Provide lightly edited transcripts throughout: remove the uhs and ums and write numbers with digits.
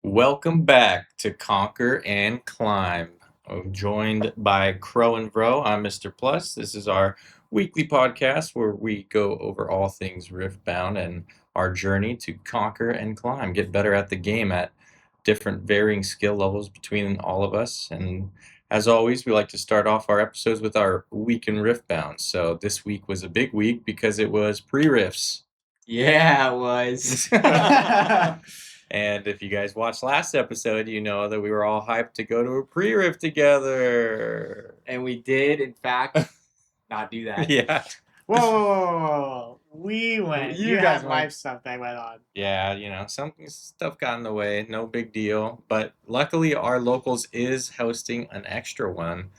Welcome back to Conquer and Climb. I'm joined by Cro Vro. I'm Mr. Plus. This is our weekly podcast where we go over all things Riftbound and our journey to conquer and climb, get better at the game at different varying skill levels between all of us. And as always, we like to start off our episodes with our week in Riftbound. So this week was a big week because it was pre-rifts. Yeah, it was. And if you guys watched last episode, you know that we were all hyped to go to a pre-rift together. And we did, in fact, not do that. Yeah. Whoa. We went. You You guys had went. life stuff that went on. Yeah, some stuff got in the way, no big deal. But luckily, our locals is hosting an extra one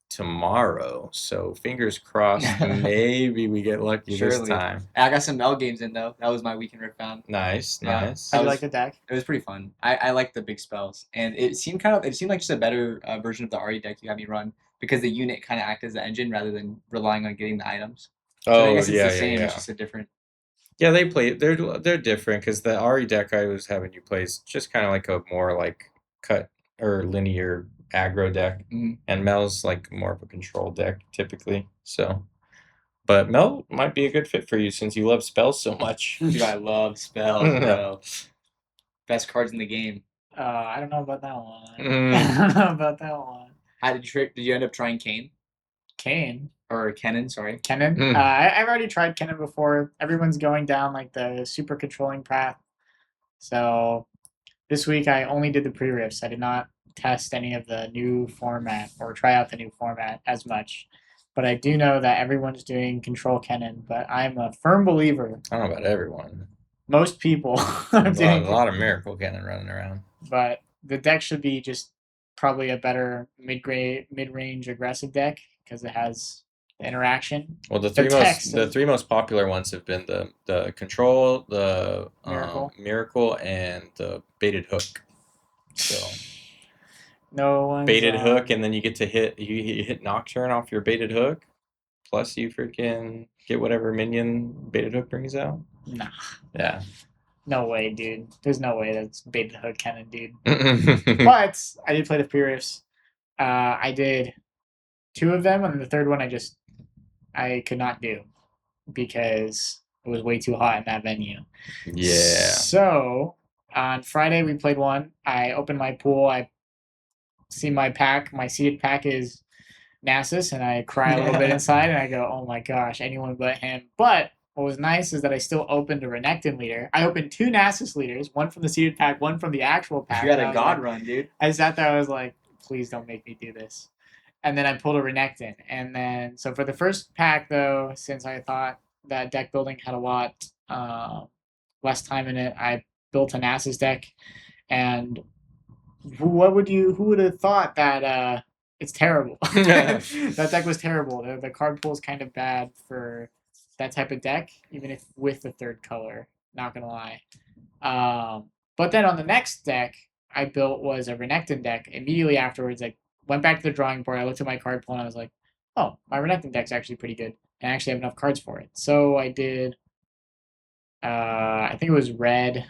tomorrow. So fingers crossed, maybe we get lucky this Surely. time. I got some L games in, though. That was my weekend Riftbound. Nice, Yeah. nice. How do you was- like the deck? It was pretty fun. I like the big spells. And it seemed like just a better version of the RE deck you had me run because the unit kind of acted as the engine rather than relying on getting the items. So I Oh, guess it's yeah, the same, yeah. it's just a different. Yeah, they're different because the RE deck I was having you play is just kind of like a more like cut or linear aggro deck, Mhm. and Mel's like more of a control deck typically. So, but Mel might be a good fit for you since you love spells so much. Dude, I love spells, bro. Best cards in the game. I don't know about that one. Mm. I don't know about that one. How did you end up trying Kane? Kane. Or Kennen, sorry. Kennen. Mm. I've already tried Kennen before. Everyone's going down like the super controlling path. So this week I only did the pre-rifts. I did not test any of the new format or try out the new format as much. But I do know that everyone's doing control Kennen. But I'm a firm believer. I don't know about everyone. Most people are There's doing a lot of Miracle Cannon running around. but the deck should be just probably a better mid-range aggressive deck because it has the interaction. Well, the text three most popular ones have been the control, the Miracle. miracle, and the baited hook. So No one's baited hook, and then you get to hit Nocturne off your baited hook, plus you freaking get whatever minion baited hook brings out. Nah, Yeah. no way, dude. There's no way that's baited hook cannon, dude. But I did play the pre-rifts. I did 2 of them, and the third one I could not do because it was way too hot in that venue. Yeah. So on Friday we played one. I opened my pool. I see my pack. My seeded pack is Nasus, and I cry a little bit inside, and I go, "Oh my gosh, anyone but him." But what was nice is that I still opened a Renekton leader. I opened 2 Nasus leaders, one from the seeded pack, one from the actual pack. You had and I a was god like- run, dude. I sat there. I was like, "Please don't make me do this." And then I pulled a Renekton. And then, so for the first pack, though, since I thought that deck building had a lot less time in it, I built a Nasus deck. And who would have thought that it's terrible? That deck was terrible. The card pool is kind of bad for that type of deck, even if with the third color. Not gonna lie. But then on the next deck I built was a Renekton deck. Immediately afterwards, I went back to the drawing board. I looked at my card pool and I was like, "Oh, my Renekton deck's actually pretty good, and I actually have enough cards for it." So I did. I think it was red,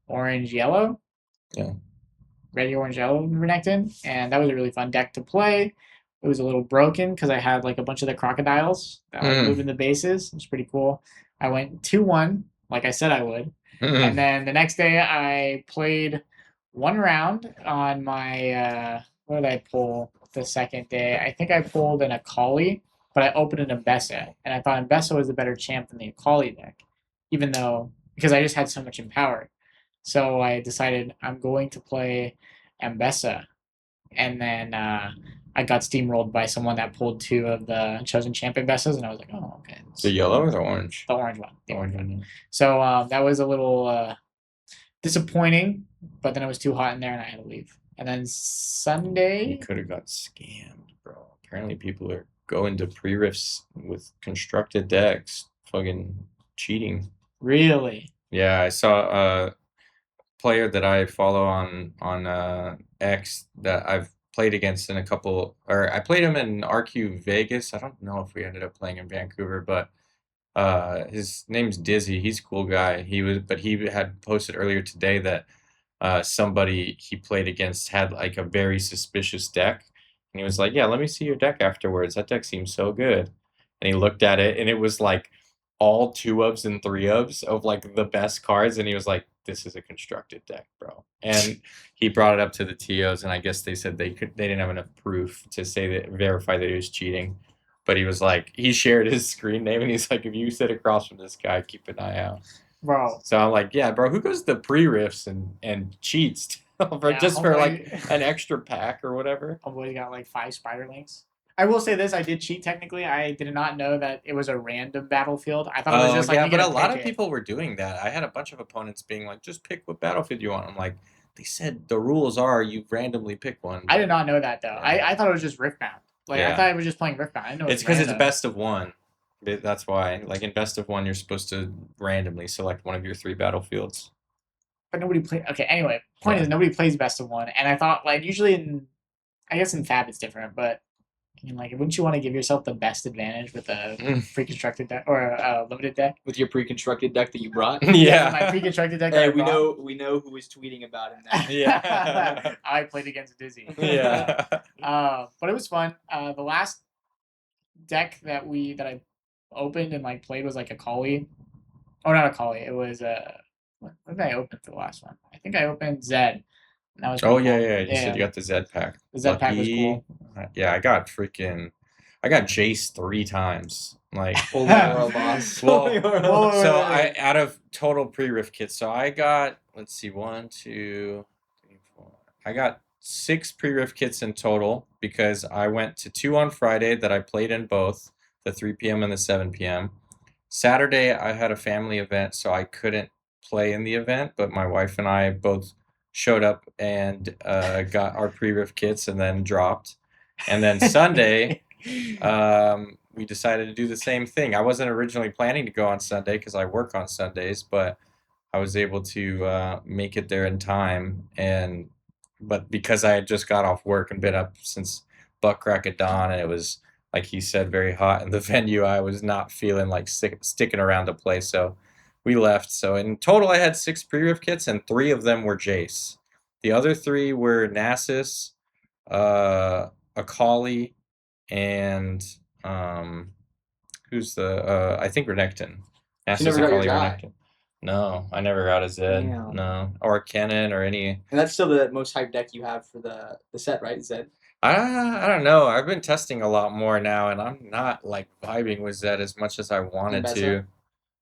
orange, yellow. Yeah. Red, orange, yellow Renekton, and that was a really fun deck to play. It was a little broken because I had like a bunch of the crocodiles that were moving the bases. It was pretty cool. I went 2-1, like I said I would. And then the next day I played one round on my what did I pull the second day? I think I pulled an Akali, but I opened an Mbessa, and I thought Mbessa was the better champ than the Akali deck, even though because I just had so much Empower. So I decided I'm going to play Mbessa, and then I got steamrolled by someone that pulled 2 of the chosen champ Mbessas, and I was like, "Oh, okay." The yellow or the orange? The orange one. The orange one. So that was a little disappointing, but then it was too hot in there and I had to leave. And then You Sunday, could have got scammed, bro. Apparently, people are going to pre-rifts with constructed decks, fucking cheating. really? Yeah, I saw a player that I follow on X that I've played against in a couple, or I played him in RQ Vegas. I don't know if we ended up playing in Vancouver, but his name's Dizzy. He's a cool guy. He had posted earlier today that somebody he played against had like a very suspicious deck, and he was like, "Yeah, let me see your deck afterwards. That deck seems so good." And he looked at it, and it was like all 2-ofs and 3-ofs of like the best cards, and he was like, "This is a constructed deck, bro." And he brought it up to the TOs, and I guess they said they didn't have enough proof to verify that he was cheating. But he was like, he shared his screen name, and he's like, "If you sit across from this guy, keep an eye out." Bro. So I'm like, yeah, bro, who goes to pre-riffs and cheats just for like an extra pack or whatever? Homeboy got like 5 Spiderlings. I will say this: I did cheat technically. I did not know that it was a random battlefield. I thought it was just like but a lot of people were doing that. I had a bunch of opponents being like, "Just pick what battlefield you want." I'm like, they said the rules are you randomly pick one. I did not know that though. Yeah. I thought it was just Riftbound. Like I thought it was just playing Riftbound. I didn't know it's because it's best of one. That's why. Like in best of one, you're supposed to randomly select one of your 3 battlefields. But nobody play. Okay, anyway, point is nobody plays best of one, and I thought like usually I guess in Fab it's different, but I mean, like, wouldn't you want to give yourself the best advantage with a pre-constructed deck or a limited deck? With your pre-constructed deck that you brought? Yeah, my pre-constructed deck. Hey, we know who was tweeting about him now. Yeah. I played against Dizzy. Yeah. But it was fun. The last deck that I opened and like played was like a Collie. Oh, not a Collie. It was what did I open for the last one? I think I opened Zed. That was cool. Cool. Yeah. You said you got the Zed pack. The Zed pack was cool. Yeah, I got Jace 3 times. Like Holy Royal Boss. Out of total pre-riff kits, so I got 1, 2, 3, 4. I got 6 pre-riff kits in total because I went to 2 on Friday that I played in both, the 3 p.m. and the 7 p.m. Saturday I had a family event, so I couldn't play in the event, but my wife and I both showed up and got our pre-riff kits and then dropped. And then Sunday, we decided to do the same thing. I wasn't originally planning to go on Sunday because I work on Sundays, but I was able to make it there in time. But because I had just got off work and been up since butt crack of dawn, and it was, like he said, very hot in the venue, I was not feeling like sticking around to play, so we left. So in total, I had 6 pre-riff kits, and 3 of them were Jace. The other 3 were Nasus, a Collie, and who's the I think Renekton. Nasus, a Collie, Renekton. No, I never got a Zed. Damn. No, or a Kennen or any. And that's still the most hyped deck you have for the set, right? Zed. I don't know. I've been testing a lot more now, and I'm not like vibing with Zed as much as I wanted to.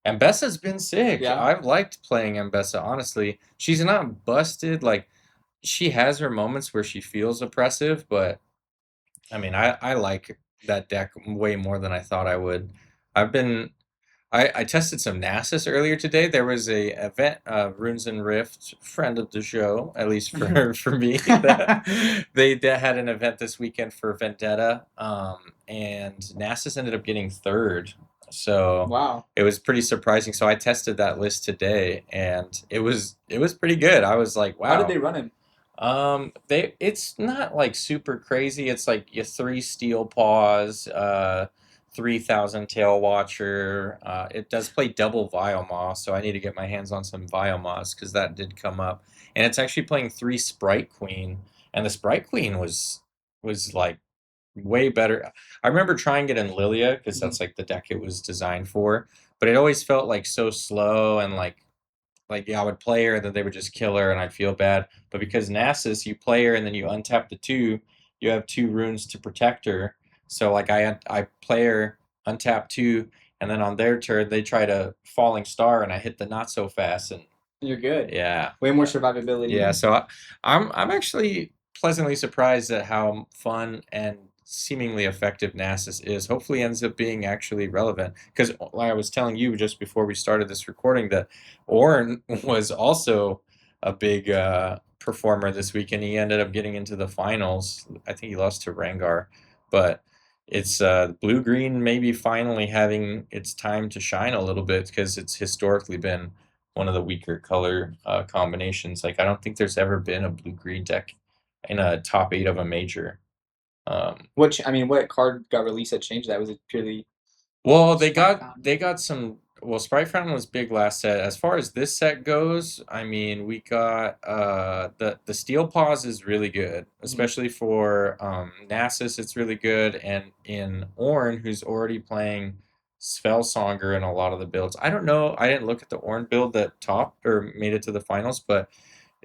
Ambessa's been sick. Yeah. I've liked playing Ambessa, honestly. She's not busted. Like, she has her moments where she feels oppressive, but I mean, I like that deck way more than I thought I would. I tested some Nasus earlier today. There was a event, Runes and Rift, friend of the show, at least for me. They had an event this weekend for Vendetta, and Nasus ended up getting 3rd. So wow, it was pretty surprising. So I tested that list today, and it was pretty good. I was like, wow. How did they run him? It's not like super crazy. It's like your 3 Steel Paws, 3,000 Tail Watcher. It does play double Vial so I need to get my hands on some Vial because that did come up. And it's actually playing 3 Sprite Queen, and the Sprite Queen was like way better. I remember trying it in Lilia because that's like the deck it was designed for, but it always felt like so slow and like yeah, I would play her and then they would just kill her and I'd feel bad. But because Nasus, you play her and then you untap the 2, you have 2 runes to protect her. So like I play her, untap 2, and then on their turn they try to Falling Star and I hit the not so fast and you're good. Yeah. Way more survivability. Yeah, so I'm actually pleasantly surprised at how fun and seemingly effective Nasus is. Hopefully ends up being actually relevant, because like I was telling you just before we started this recording that Ornn was also a big performer this week, and he ended up getting into the finals. I think he lost to Rengar, but it's blue-green maybe finally having its time to shine a little bit, because it's historically been one of the weaker color combinations. Like, I don't think there's ever been a blue-green deck in a top 8 of a major. What card got released that changed that? Was it purely? Well, they got some well, Sprite Fountain was big last set. As far as this set goes, I mean, we got the Steel Paws is really good, especially for Nasus. It's really good, and in Ornn, who's already playing Spellsonger in a lot of the builds. I don't know. I didn't look at the Ornn build that topped or made it to the finals, but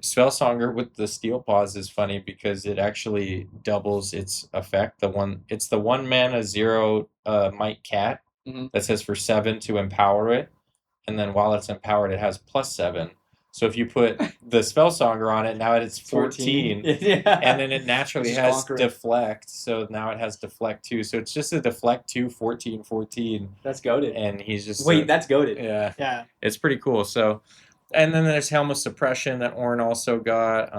Spellsonger with the Steel Paws is funny because it actually doubles its effect. It's the 1 mana 0 Might Cat that says for 7 to empower it, and then while it's empowered, it has +7. So if you put the Spellsonger on it, now it's 14, Yeah. and then it naturally Just has conquer it. Deflect. So now it has Deflect 2. So it's just a Deflect 2, 14, 14, That's goated. and he's just Wait, that's goated. yeah, Yeah. it's pretty cool. So, and then there's Helm of Suppression that Ornn also got,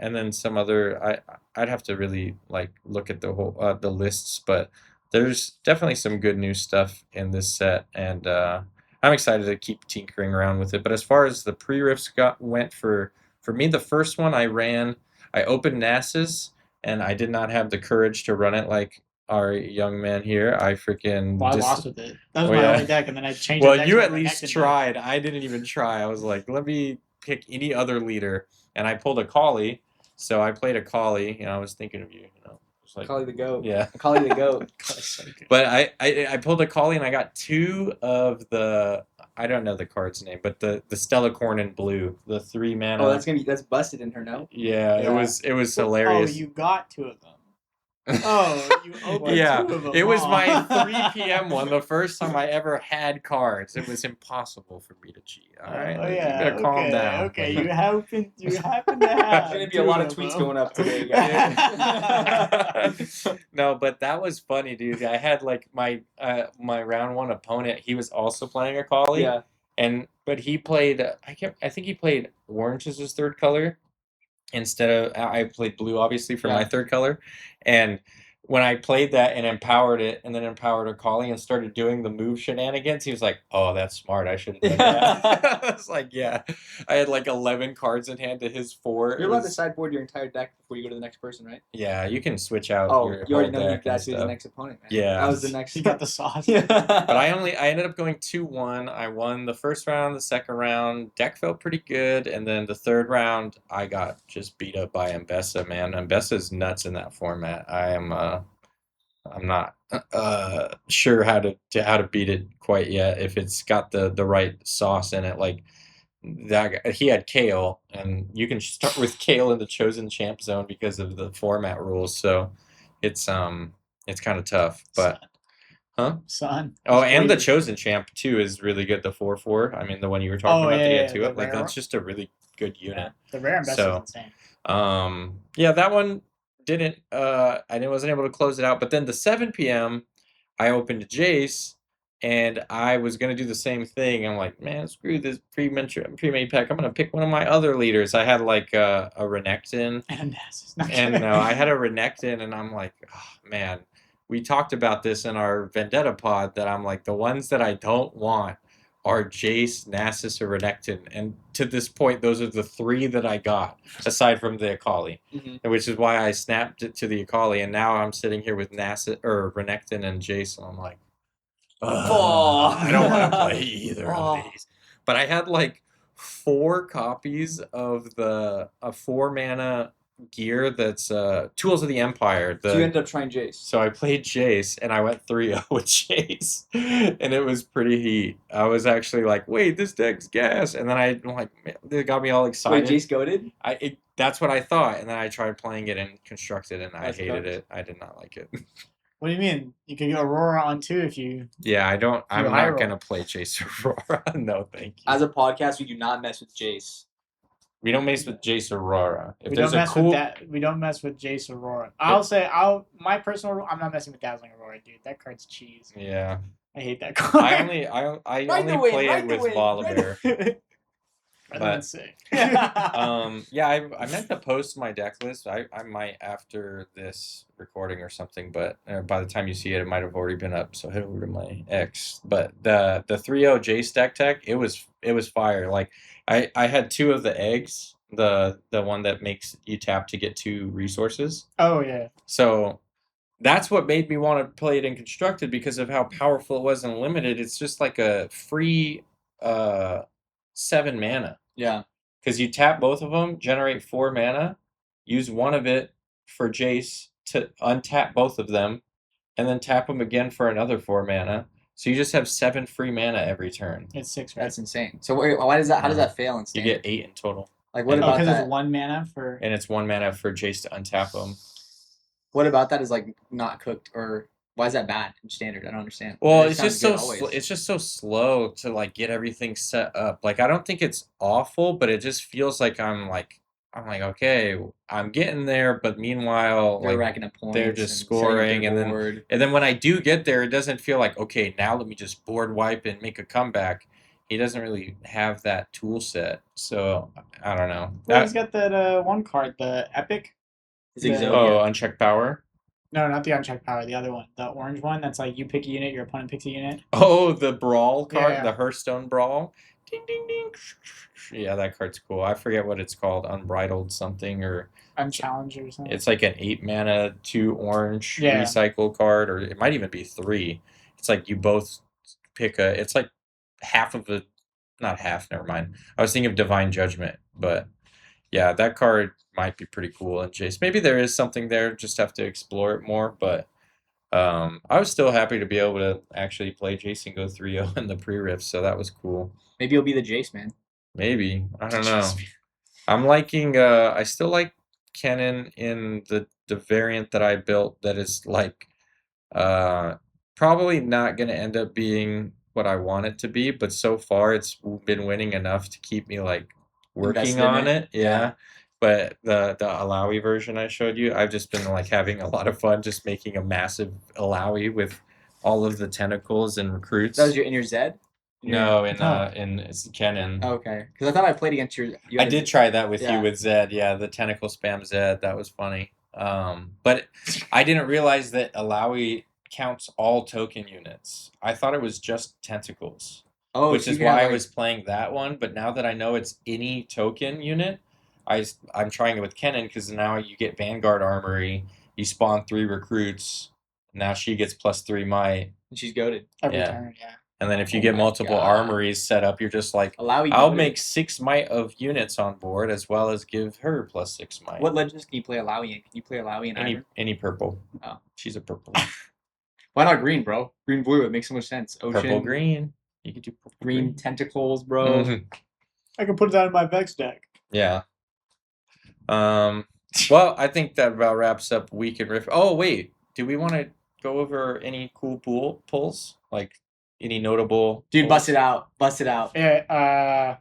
and then some other. I'd have to really like look at the whole the lists, but there's definitely some good new stuff in this set, and I'm excited to keep tinkering around with it. But as far as the pre-rifts went for me, the first one I opened Nasus, and I did not have the courage to run it like our young man here. I freaking Well, I lost with it. That was Oh, my yeah. only deck, and then I changed. Well, the deck you to at my least Renekton deck. tried. I didn't even try. I was like, let me pick any other leader, and I pulled a Collie. So I played a Collie, and I was thinking of you. You know, it's like, Collie the goat. yeah. Collie the goat. That's so good. But I pulled a Collie, and I got 2 of the, I don't know the card's name, but the Stellacorn in blue, the 3 mana. Oh, that's busted in her, no? Yeah, Yeah. it was hilarious. Oh, you got 2 of them. Oh, you opened Yeah, 2 of them. it was Oh. my 3 p.m. one, the first time I ever had cards. It was impossible for me to cheat. All right, Oh yeah. you gotta calm down. Okay, you happen to have. There's gonna be a 2 lot of of tweets them. going up today, guys. No, but that was funny, dude. I had like my round 1 opponent. He was also playing a Collie. Yeah. But he played. I think he played orange as his 3rd color instead of. I played blue, obviously, for my Yeah. 3rd color, and when I played that and empowered it, and then empowered a Collie and started doing the move shenanigans, he was like, "Oh, that's smart. I shouldn't have done that." I was like, "Yeah." I had like 11 cards in hand to his 4. You're allowed to sideboard your entire deck before you go to the next person, right? Yeah, you can switch out Oh, your you already whole know deck and that's who's the stuff. next opponent, man. Yeah. That was the next. You got the sauce. But I ended up going 2-1. I won the first round, the second round. Deck felt pretty good, and then the 3rd round, I got just beat up by Mbessa, man. Mbessa's nuts in that format. I'm not sure how to beat it quite yet. If it's got the right sauce in it, like that guy, he had Kale, and you can start with Kale in the Chosen Champ zone because of the format rules. So it's kind of tough, but. Huh? Son. Oh, It's and the crazy. Chosen Champ too is really good. The 4/4. I mean, the one you were talking Oh, about that he yeah, had 2 the up. Like rare that's just a really good unit. The rare Mbessa So, is insane. Yeah, that one didn't. I wasn't able to close it out. But then the 7 p.m. I opened Jace, and I was gonna do the same thing. I'm like, man, screw this pre-made pack. I'm gonna pick one of my other leaders. I had like a Renekton. And Nasus. Not And kidding. no, I had a Renekton, and I'm like, oh, man, we talked about this in our Vendetta pod that I'm like, the ones that I don't want are Jace, Nasus, or Renekton. And to this point, those are the 3 that I got, aside from the Akali, which is why I snapped it to the Akali. And now I'm sitting here with Nasus or Renekton and Jace, and I'm like, I don't want to play either of these. But I had like 4 copies of the 4 mana gear that's Tools of the Empire. So you ended up trying Jace. So I played Jace, and I went 3-0 with Jace, and it was pretty heat. I was actually like, wait, this deck's gas, and then I'm like, man, it got me all Wait, excited. Jace goated? That's what I thought, and then I tried playing it in Constructed, and I That's hated tough. it. I did not like it. What do you mean? You could go Aurora on 2 if you. Yeah, I'm high not roll. gonna play Jace Aurora. No, thank you. As a podcast, we do not mess with Jace. We don't mess with Jace Aurora. If We there's don't a mess cool, with that. We don't mess with Jace Aurora. My personal rule. I'm not messing with Dazzling Aurora, dude. That card's cheese. yeah, I hate that card. I only play it with Volibear. But sick. yeah, I meant to post my deck list. I might after this recording or something, but by the time you see it, it might have already been up. So head over to my X. But the 3-0 Jace deck tech, it was fire. Like I had 2 of the eggs, the one that makes you tap to get 2 resources. Oh yeah. So that's what made me want to play it in constructed because of how powerful it was in limited. It's just like a free 7 mana. Yeah. Because you tap both of them, generate 4 mana, use one of it for Jace to untap both of them, and then tap them again for another 4 mana. So you just have 7 free mana every turn. It's 6, right? That's insane. So why does that? How does that fail in You standard? get 8 in total. Like what and- about because that? it's 1 mana for. And it's 1 mana for Jace to untap them. What about that is like not cooked, or why is that bad in standard? I don't understand. Well, It it's sounds just so good always. it's just so slow to like get everything set up. Like I don't think it's awful, but it just feels like I'm like okay, I'm getting there, but meanwhile They're like racking up points. they're just and setting up scoring, their and then board. when I do get there, it doesn't feel like okay, now let me just board wipe and make a comeback. He doesn't really have that tool set, so I don't know. Well, he's got that one card, the Epic. Zigzagoon. Oh, unchecked power. No, not the unchecked power. The other one, the orange one. That's like you pick a unit, your opponent picks a unit. Oh, the brawl card, Yeah. the Hearthstone brawl. Ding ding ding. Yeah, that card's cool. I forget what it's called, unbridled something, or Unchallenged or something. it's like an 8 mana 2 orange Yeah. recycle card, or it might even be 3. It's like you both pick a. It's like half of the, not half. Never mind. I was thinking of Divine Judgment, but yeah, that card might be pretty cool in Jace. Maybe there is something there. Just have to explore it more, but. I was still happy to be able to actually play Jace and go 3-0 in the pre-riff, so that was cool. Maybe you'll be the Jace man. Maybe. I don't know. I'm liking I still like Kennen in the variant that I built that is like probably not gonna end up being what I want it to be, but so far it's been winning enough to keep me like working Invested in on it? it. Yeah. But the Alawi version I showed you, I've just been like having a lot of fun just making a massive Alawi with all of the tentacles and recruits. That was in your Zed? No, in Oh. it's Kennen. Okay, because I thought I played against you. I did try that with you Yeah. with Zed. Yeah, the tentacle spam Zed. That was funny. But I didn't realize that Alawi counts all token units. I thought it was just tentacles, Oh, which so is you can have, why I like- was playing that one. But now that I know it's any token unit, I'm trying it with Kennen because now you get Vanguard Armory. You spawn 3 recruits. Now she gets +3 might. She's goaded. Every yeah. turn, yeah. And then if you Oh get my multiple God. armories set up, you're just like, Alawi. I'll goated. make 6 might of units on board as well as give her +6 might. What legends can you play Alawi in? Can you play Alawi in Ivern? Any purple. Oh. She's a purple. Why not green, bro? Green blue. It makes so much sense. Ocean. Purple green. You could do purple Green tentacles, bro. Mhm. I can put it out in my Vex deck. Yeah. Well, I think that about wraps up Week in Rift. Oh wait, do we want to go over any cool pulls? Like any notable Dude, pulls? bust it out. Bust it out. Yeah.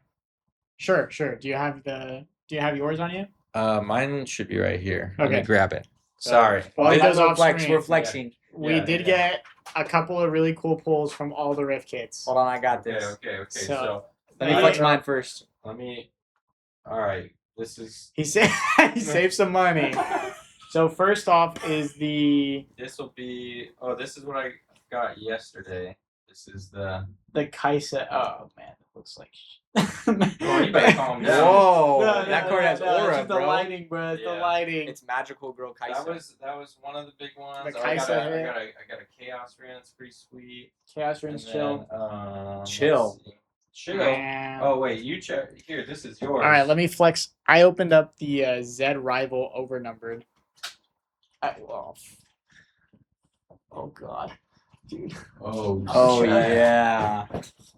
Sure. Do you have yours on you? Mine should be right here. Let me Okay. grab it. Sorry. Well, he That's does what off flex. screen. We're flexing. We Yeah, did yeah. get a couple of really cool pulls from all the Rift kits. Hold on, I got Okay, this. okay. So- So Let me Uh, flex mine first. let me. All right. This is. He saved some money. So first off is the This will be. Oh, this is what I got yesterday. This is the. Kaisa. Oh man, it looks like. Oh, you better calm down. Whoa, No, that card has it's aura, just the bro. lighting, bro. It's the Yeah. lighting. It's magical girl Kaisa. That was one of the big ones. The Oh, I got Kaisa a hit. I got a Chaos Rin. It's pretty sweet. Chaos And Rings then, chill. Chill. let's see. Chill. And- Oh wait, you check here. This is yours. All right, let me flex. I opened up the Zed Rival overnumbered. Oh god, dude. Oh. Oh shit. yeah.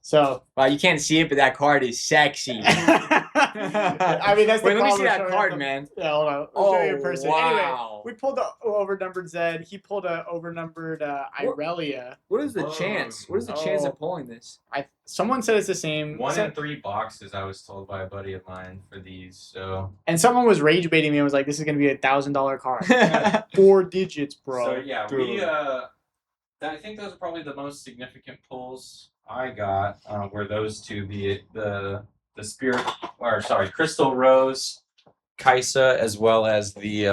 So Wow, you can't see it, but that card is sexy. I mean that's the Wait, let me problem see with that showing card, the- man. Yeah, hold on. I'll show you in person. Anyway, wow. we pulled the overnumbered Zed. He pulled a overnumbered Irelia. What is the Whoa. chance? What is the chance Oh. of pulling this? Someone said it's the same. 1 in 3 boxes. I was told by a buddy of mine for these. So. And someone was rage baiting me and was like, "This is gonna be $1,000 card." 4 digits, bro. So yeah, we Dude. I think those are probably the most significant pulls I got. Were those two, the spirit, or sorry, Crystal Rose, Kaisa, as well as the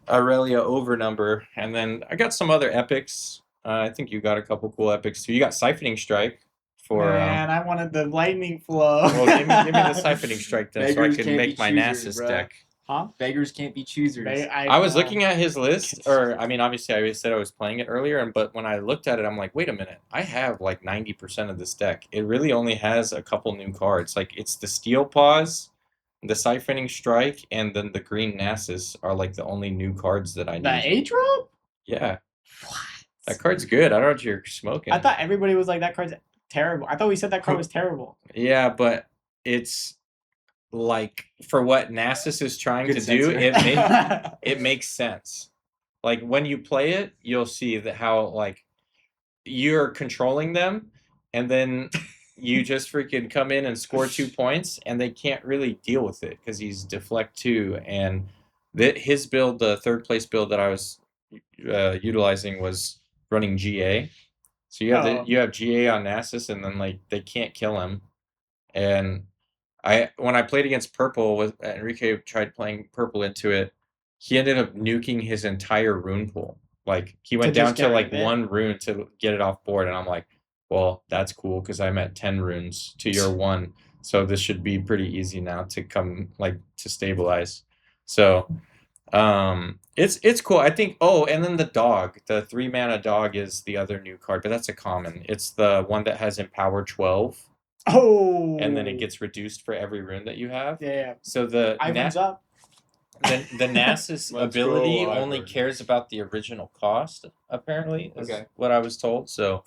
Aurelia overnumber, and then I got some other epics. I think you got a couple cool epics too. You got Siphoning Strike for. Man, I wanted the lightning flow. Well, give me the Siphoning Strike then, so I Beggars can can't make be my choosers, Nasus bruh. deck. Huh? Beggars can't be choosers. I was looking at his list, or I mean, obviously, I said I was playing it earlier, but when I looked at it, I'm like, wait a minute, I have like 90% of this deck. It really only has a couple new cards. Like it's the Steel Paws, the Siphoning Strike, and then the Green Nasus are like the only new cards that I The need. 8-drop? Yeah, What? that card's good. I don't know what you're smoking. I thought everybody was like, that card's terrible. I thought we said that card was terrible. Yeah, but it's like for what Nasus is trying Good to do, censor. it makes sense. Like when you play it, you'll see that how like you're controlling them, and then you just freaking come in and score 2 points, and they can't really deal with it because he's deflect 2. And his build, the third place build that I was utilizing, was running GA. So you have you have GA on Nasus, and then like they can't kill him. And when I played against purple with Enrique, tried playing purple into it, he ended up nuking his entire rune pool. Like he went down to like 1 rune to get it off board, and I'm like, well, that's cool because I'm at 10 runes to your 1, so this should be pretty easy now to come like to stabilize. So it's cool. I think. Oh, and then the dog, the 3-mana dog is the other new card, but that's a common. It's the one that has Empower 12. Oh. And then it gets reduced for every rune that you have. Yeah. So the Ivan's up. the Nasus Let's ability go, only Ivan. cares about the original cost, apparently, is Okay. what I was told. So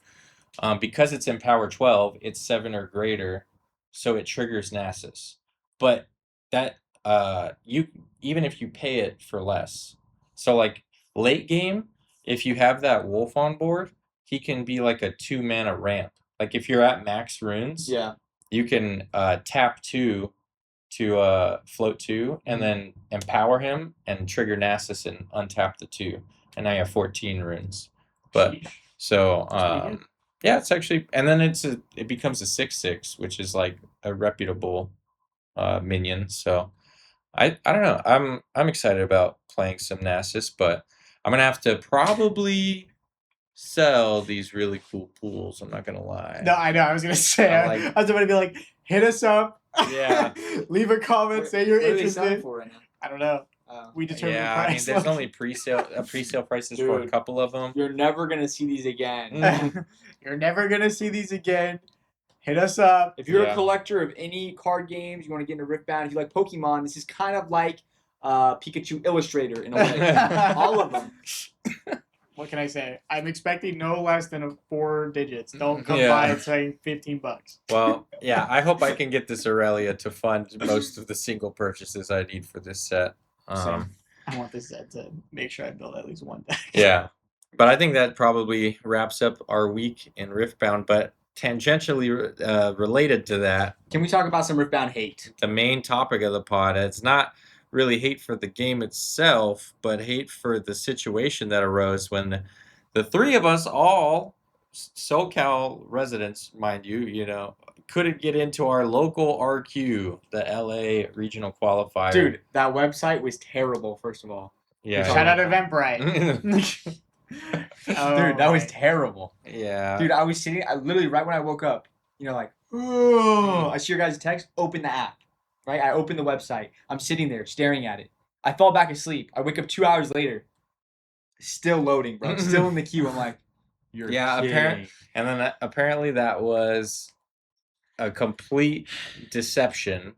because it's Empower 12, it's 7 or greater, so it triggers Nasus. But that you even if you pay it for less. So like late game, if you have that wolf on board, he can be like a 2-mana ramp. Like if you're at max runes, Yeah. you can tap 2 to float 2, and then empower him and trigger Nasus and untap the 2, and now you have 14 runes. But Sheesh. so pretty good. yeah, it's actually, and then it becomes a 6/6, which is like a reputable minion. So I don't know. I'm excited about playing some Nasus, but I'm gonna have to probably sell these really cool pools. I'm not gonna lie. No, I know. I was gonna say. I'm I was about to be like, hit us up. Yeah. Leave a comment. Say you're What are they selling interested. for right now? I don't know. We determine Yeah, the I mean, price. there's only pre-sale prices for a Dude. couple of them. You're never gonna see these again. You're never gonna see these again. Hit us up. If you're Yeah. a collector of any card games, you want to get into Riftbound, if you like Pokemon, this is kind of like Pikachu Illustrator in a way. All of them. What can I say? I'm expecting no less than 4 digits. Don't come Yeah. by and say $15. Well, yeah, I hope I can get this Aurelia to fund most of the single purchases I need for this set. Same. I want this set to make sure I build at least one deck. Yeah, but I think that probably wraps up our week in Riftbound. But tangentially related to that, Can we talk about some Riftbound hate? the main topic of the pod, it's not really hate for the game itself, but hate for the situation that arose when the 3 of us, all SoCal residents, mind you, couldn't get into our local RQ, the LA Regional Qualifier. Dude, that website was terrible, first of all. yeah. Shout out Eventbrite. Oh, Dude, that was my. terrible. Yeah. Dude, I was sitting, literally right when I woke up, like, oh, I see your guys' text, open the app, right? I open the website. I'm sitting there staring at it. I fall back asleep. I wake up 2 hours later. Still loading, bro. Still in the queue. I'm like, you're Yeah, kidding. And then apparently that was a complete deception.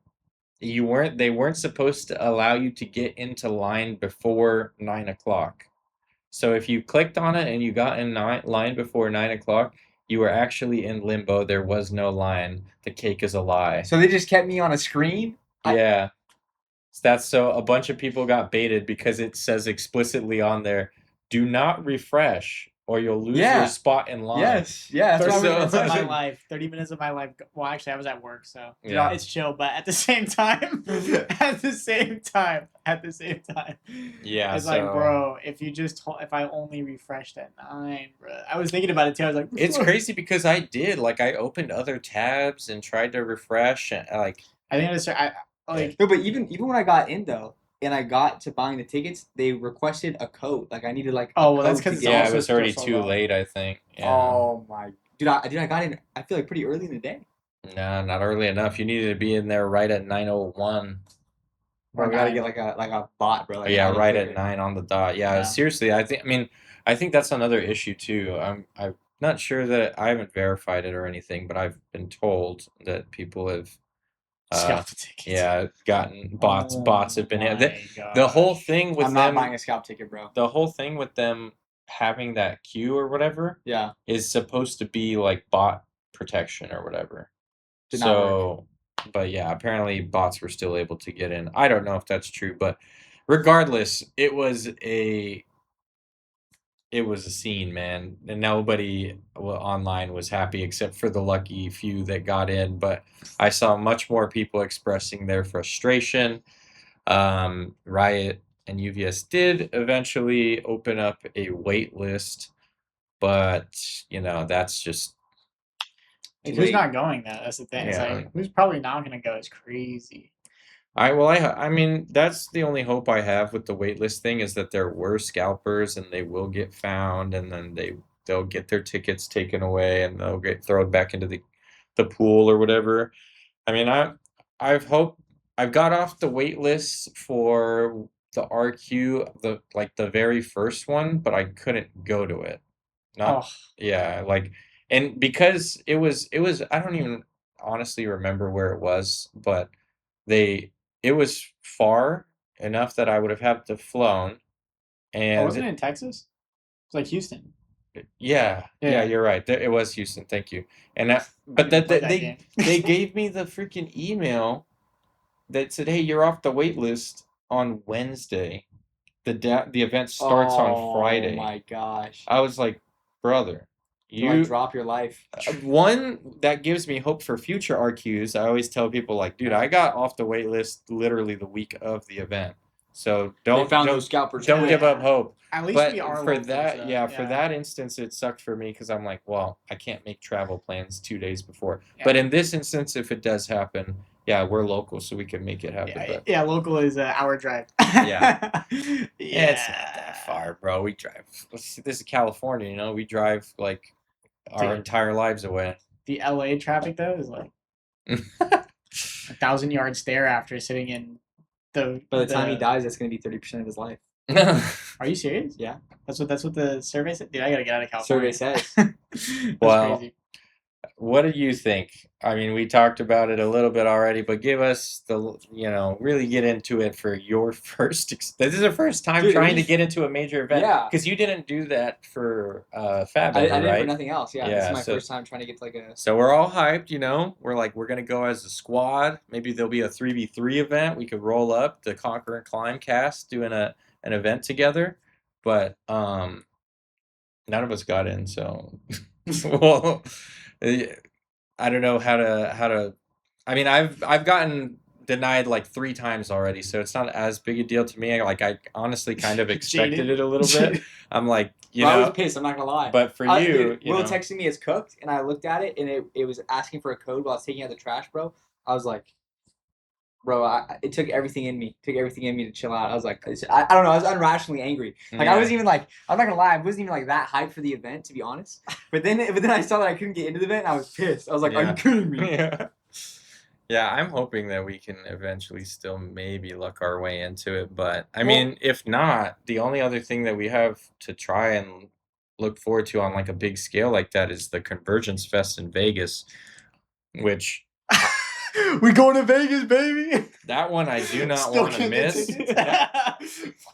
They weren't supposed to allow you to get into line before 9 o'clock. So if you clicked on it and you got in line before 9 o'clock, you were actually in limbo. There was no line. The cake is a lie. So they just kept me on a screen? Yeah. So a bunch of people got baited because it says explicitly on there, do not refresh or you'll lose Yeah. your spot in line. Yes. Yeah, that's 30 what I minutes was of my saying. life. 30 minutes of my life. Well, actually, I was at work, so Yeah. it's chill. But at the same time, Yeah, it's like, bro, if I only refreshed at 9, bro. I was thinking about it too. I was like, It's crazy because I did. Like, I opened other tabs and tried to refresh, and like, I think I like. No, but even when I got in though, and I got to buying the tickets, they requested a code. Like I needed like. Oh, a well, that's code to 'cause get yeah, in. it was still already so too long. late, I think. Yeah. Oh my, dude! I got in. I feel like pretty early in the day. Nah, not early enough. You needed to be in there right at 9:01. Bro, we gotta get like a bot, bro. Like Yeah, an right clicker. at 9 on the dot. Yeah, Yeah. seriously, I think that's another issue too. I'm not sure that I haven't verified it or anything, but I've been told that people have Scalp the tickets. yeah, gotten bots. Oh Bots have been my the whole gosh. thing with I'm not them. buying a scalp ticket, bro. The whole thing with them having that queue or whatever Yeah. is supposed to be like bot protection or whatever. Did not work. But yeah, apparently bots were still able to get in. I don't know if that's true, but regardless, it was a scene, man, and nobody online was happy except for the lucky few that got in. But I saw much more people expressing their frustration. Riot and UVS did eventually open up a wait list, but that's just Who's not going though? That's the thing. It's Yeah. like who's probably not gonna go is crazy. I mean that's the only hope I have with the waitlist thing is that there were scalpers and they will get found and then they'll get their tickets taken away and they'll get thrown back into the pool or whatever. I mean I've got off the wait list for the RQ the very first one, but I couldn't go to it. Not Oh, Yeah, and because it was I don't even honestly remember where it was, but it was far enough that I would have had to flown and wasn't it in Texas? It's like Houston. yeah, Yeah. you're right. It was Houston, thank you. And but didn't play that they game. they gave me the freaking email that said, "Hey, you're off the wait list on Wednesday. The event starts on Friday." Oh my gosh. I was like, "Brother, You drop your life. one that gives me hope for future RQs. I always tell people like, dude, I got off the wait list literally the week of the event. So They found those scalpers. don't Yeah. give up hope. At least But we are for locals, that, though. for that instance, it sucked for me because I'm like, well, I can't make travel plans 2 days before. Yeah. But in this instance, if it does happen, yeah, we're local, so we can make it happen. Yeah, But yeah, local is an hour drive. Yeah. yeah, it's not that far, bro. We drive. This is California, we drive like our Dude. entire lives away. The LA traffic though is like 1,000-yard stare after sitting in the. By the time he dies, that's gonna be 30% of his life. Are you serious? Yeah. That's what the survey said. Dude, I gotta get out of California. Survey says. That's Well, crazy. What do you think? I mean, we talked about it a little bit already, but give us really get into it for your first. This is the first time Dude, trying to get into a major event. Yeah. Because you didn't do that for Fab I Ever, did it right? for nothing else. Yeah. This Yeah, is my so- first time trying to get to like a. So we're all hyped, We're like, we're gonna go as a squad. Maybe there'll be a 3v3 event. We could roll up the Conquer and Climb cast doing an event together, but none of us got in. So, well, I don't know how to. I mean, I've gotten denied like 3 times already, so it's not as big a deal to me. Like I honestly kind of expected Jaded. it a little bit. I'm like, I was pissed. I'm not gonna lie. but for you, Dude, Will texted me it's cooked, and I looked at it, and it was asking for a code while I was taking out the trash, bro. I was like, bro, it took everything in me. To chill out. I was like, I don't know. I was unrationally angry. Like I wasn't even like, I'm not gonna lie, I wasn't even like that hyped for the event, to be honest. But then I saw that I couldn't get into the event, and I was pissed. I was like, are Yeah. you kidding me? Yeah. Yeah, I'm hoping that we can eventually still maybe luck our way into it. But I mean, if not, the only other thing that we have to try and look forward to on like a big scale like that is the Convergence Fest in Vegas, which We going to Vegas, baby. that one I do not Still want to can't get miss. tickets.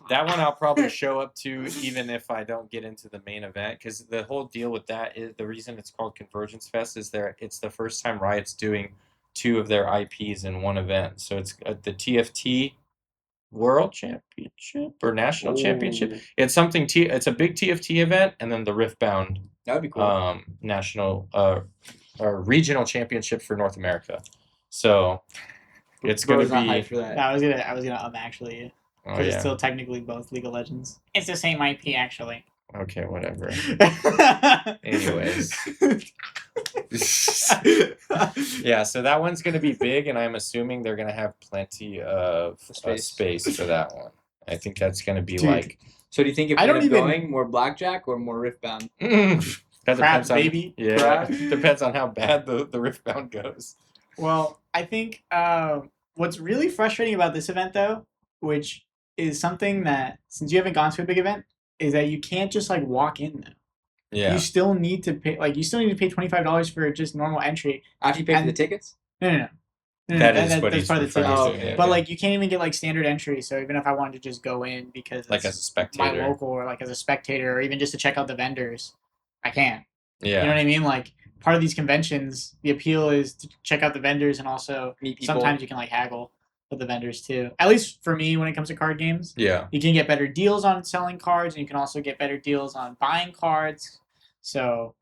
That one I'll probably show up to even if I don't get into the main event, because the whole deal with that is the reason it's called Convergence Fest is it's the first time Riot's doing 2 of their IPs in one event. So it's the TFT World Championship or National Championship. It's something it's a big TFT event, and then the Riftbound That would be cool. National or Regional Championship for North America. So it's going Bro's to not be hyped for that. I was gonna actually, oh because it's yeah. still technically both League of Legends. It's the same IP actually. Okay, whatever. Anyways. Yeah, so that one's going to be big, and I'm assuming they're going to have plenty of space for that one. I think that's going to be Dude. like. So do you think if I don't we're even- going more blackjack or more Riftbound? That Crap, depends on, baby. Yeah, Crap. depends on how bad the Riftbound goes. Well, I think what's really frustrating about this event though which is something that, since you haven't gone to a big event, is that you can't just like walk in them. Yeah. You still need to pay $25 for just normal entry. After you pay for the tickets? No. That's That's part of the referring tickets. to. Yeah. But like you can't even get like standard entry. So even if I wanted to just go in because like it's as a spectator. my local, or like as a spectator, or even just to check out the vendors, I can't. Yeah. You know what I mean? Like part of these conventions, the appeal is to check out the vendors, and also Meet people. sometimes you can like haggle with the vendors too. At least for me, when it comes to card games, Yeah. you can get better deals on selling cards, and you can also get better deals on buying cards. So.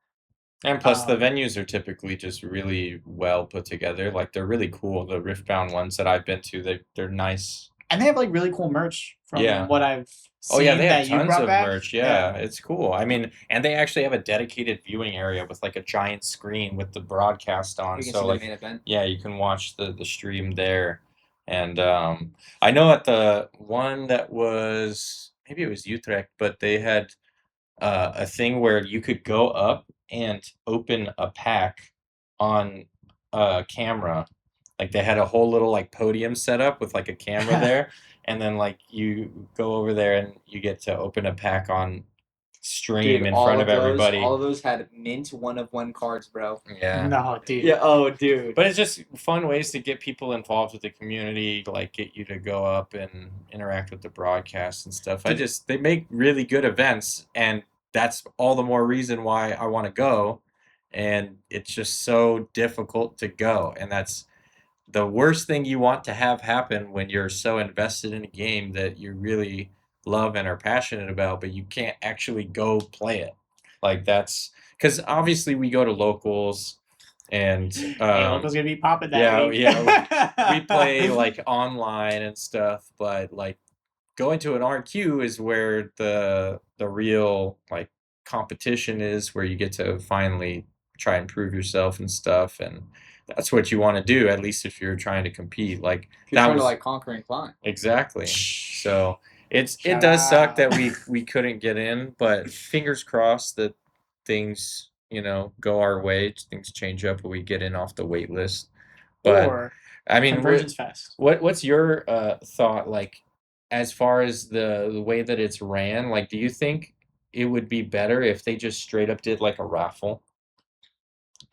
And plus, the venues are typically just really well put together. Like they're really cool. The Riftbound ones that I've been to, they're nice. And they have like really cool merch from Yeah. what I've seen. Oh yeah, they have that you tons brought of back. merch. Yeah, it's cool. I mean, and they actually have a dedicated viewing area with like a giant screen with the broadcast on. You can So see like, the main event. yeah, you can watch the stream there. And I know at the one that was, maybe it was Utrecht, but they had a thing where you could go up and open a pack on camera. Like they had a whole little like podium set up with like a camera there, and then like you go over there and you get to open a pack on stream in front of everybody. All of those had mint 1-of-1 cards, bro. Yeah. No, dude. Yeah. Oh, dude. But it's just fun ways to get people involved with the community, like get you to go up and interact with the broadcast and stuff. They make really good events, and that's all the more reason why I want to go. And it's just so difficult to go. And that's the worst thing you want to have happen when you're so invested in a game that you really love and are passionate about, but you can't actually go play it. Like that's because obviously we go to locals. And locals gonna be popping that week. Yeah, we play like online and stuff, but like going to an RQ is where the real like competition is, where you get to finally try and prove yourself and stuff, and that's what you want to do, at least if you're trying to compete. Like if you're trying to like conquer and climb. Exactly. So it Shout does suck out. that we couldn't get in, but fingers crossed that things go our way, things change up, and we get in off the wait list. But Or I mean, Convergence Fest. what's your thought, like, as far as the way that it's ran? Like, do you think it would be better if they just straight up did like a raffle?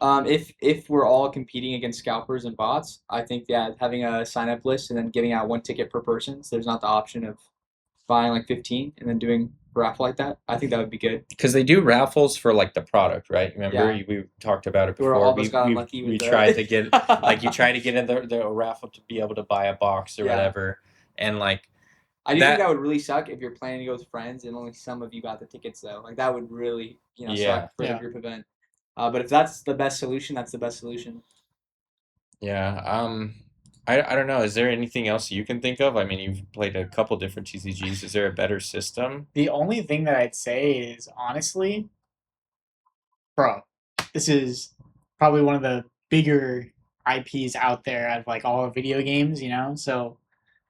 If we're all competing against scalpers and bots, I think having a sign up list and then giving out 1 ticket per person, so there's not the option of buying like 15 and then doing a raffle like that. I think that would be good. Because they do raffles for like the product, right? Remember, Yeah. we talked about it Where before. all of us got unlucky with we the- tried to get like you try to get in the raffle to be able to buy a box or Yeah. whatever, and like I do that- think that would really suck if you're planning to go with friends and only some of you got the tickets though. Like that would really Yeah. suck for Yeah. the group event. But if that's the best solution, that's the best solution. Yeah. I don't know. Is there anything else you can think of? I mean, you've played a couple different TCGs. Is there a better system? The only thing that I'd say is, honestly, bro, this is probably one of the bigger IPs out there out of like all the video games, so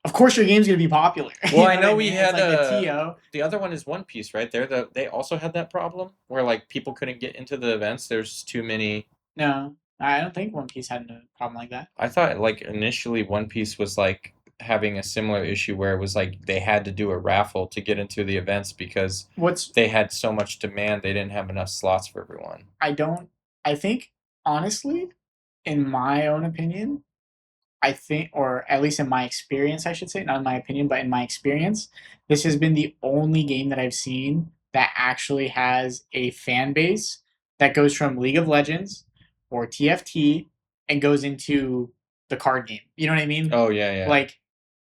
of course your game's gonna be popular. Well, I what know we mean? had It's like a- the TO. The other one is One Piece, right? They also had that problem where like people couldn't get into the events. There's too many. No, I don't think One Piece had a problem like that. I thought like initially One Piece was like having a similar issue where it was like they had to do a raffle to get into the events because they had so much demand, they didn't have enough slots for everyone. I think, honestly, in my own opinion, I think, or at least in my experience, I should say, not in my opinion, but in my experience, this has been the only game that I've seen that actually has a fan base that goes from League of Legends or TFT and goes into the card game. You know what I mean? Oh yeah. Like,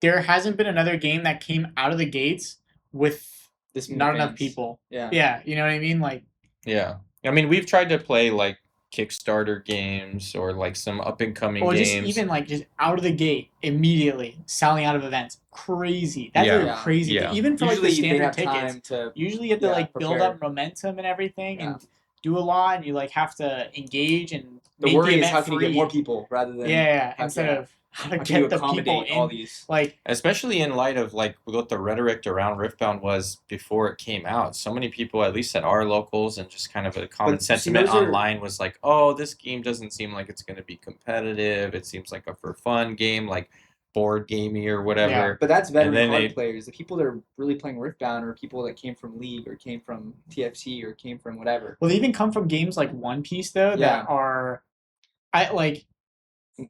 there hasn't been another game that came out of the gates with This many not enough fans. people. Yeah. Yeah, you know what I mean? Like, Yeah. I mean, we've tried to play like Kickstarter games or like some up and coming or games. just even like just out of the gate immediately selling out of events. Crazy. That's Yeah. a crazy Yeah. thing. Even for Usually like the they standard have tickets. time to Usually you have to like build prepare. up momentum and everything Yeah. and do a lot, and you like have to engage and The make worry the is event how can you free. get more people rather than Yeah, how- instead yeah. of how to how can you get the people accommodate all in. these. Like, Especially in light of like what the rhetoric around Riftbound was before it came out. So many people, at least at our locals, and just kind of a common But, see, sentiment those are- online was like, oh, this game doesn't seem like it's going to be competitive. It seems like a for fun game. Like, board gamey or Yeah. whatever. But that's veteran then card they- players. The people that are really playing Riftbound are people that came from League or came from TFC or came from whatever. Well, they even come from games like One Piece though Yeah. that are,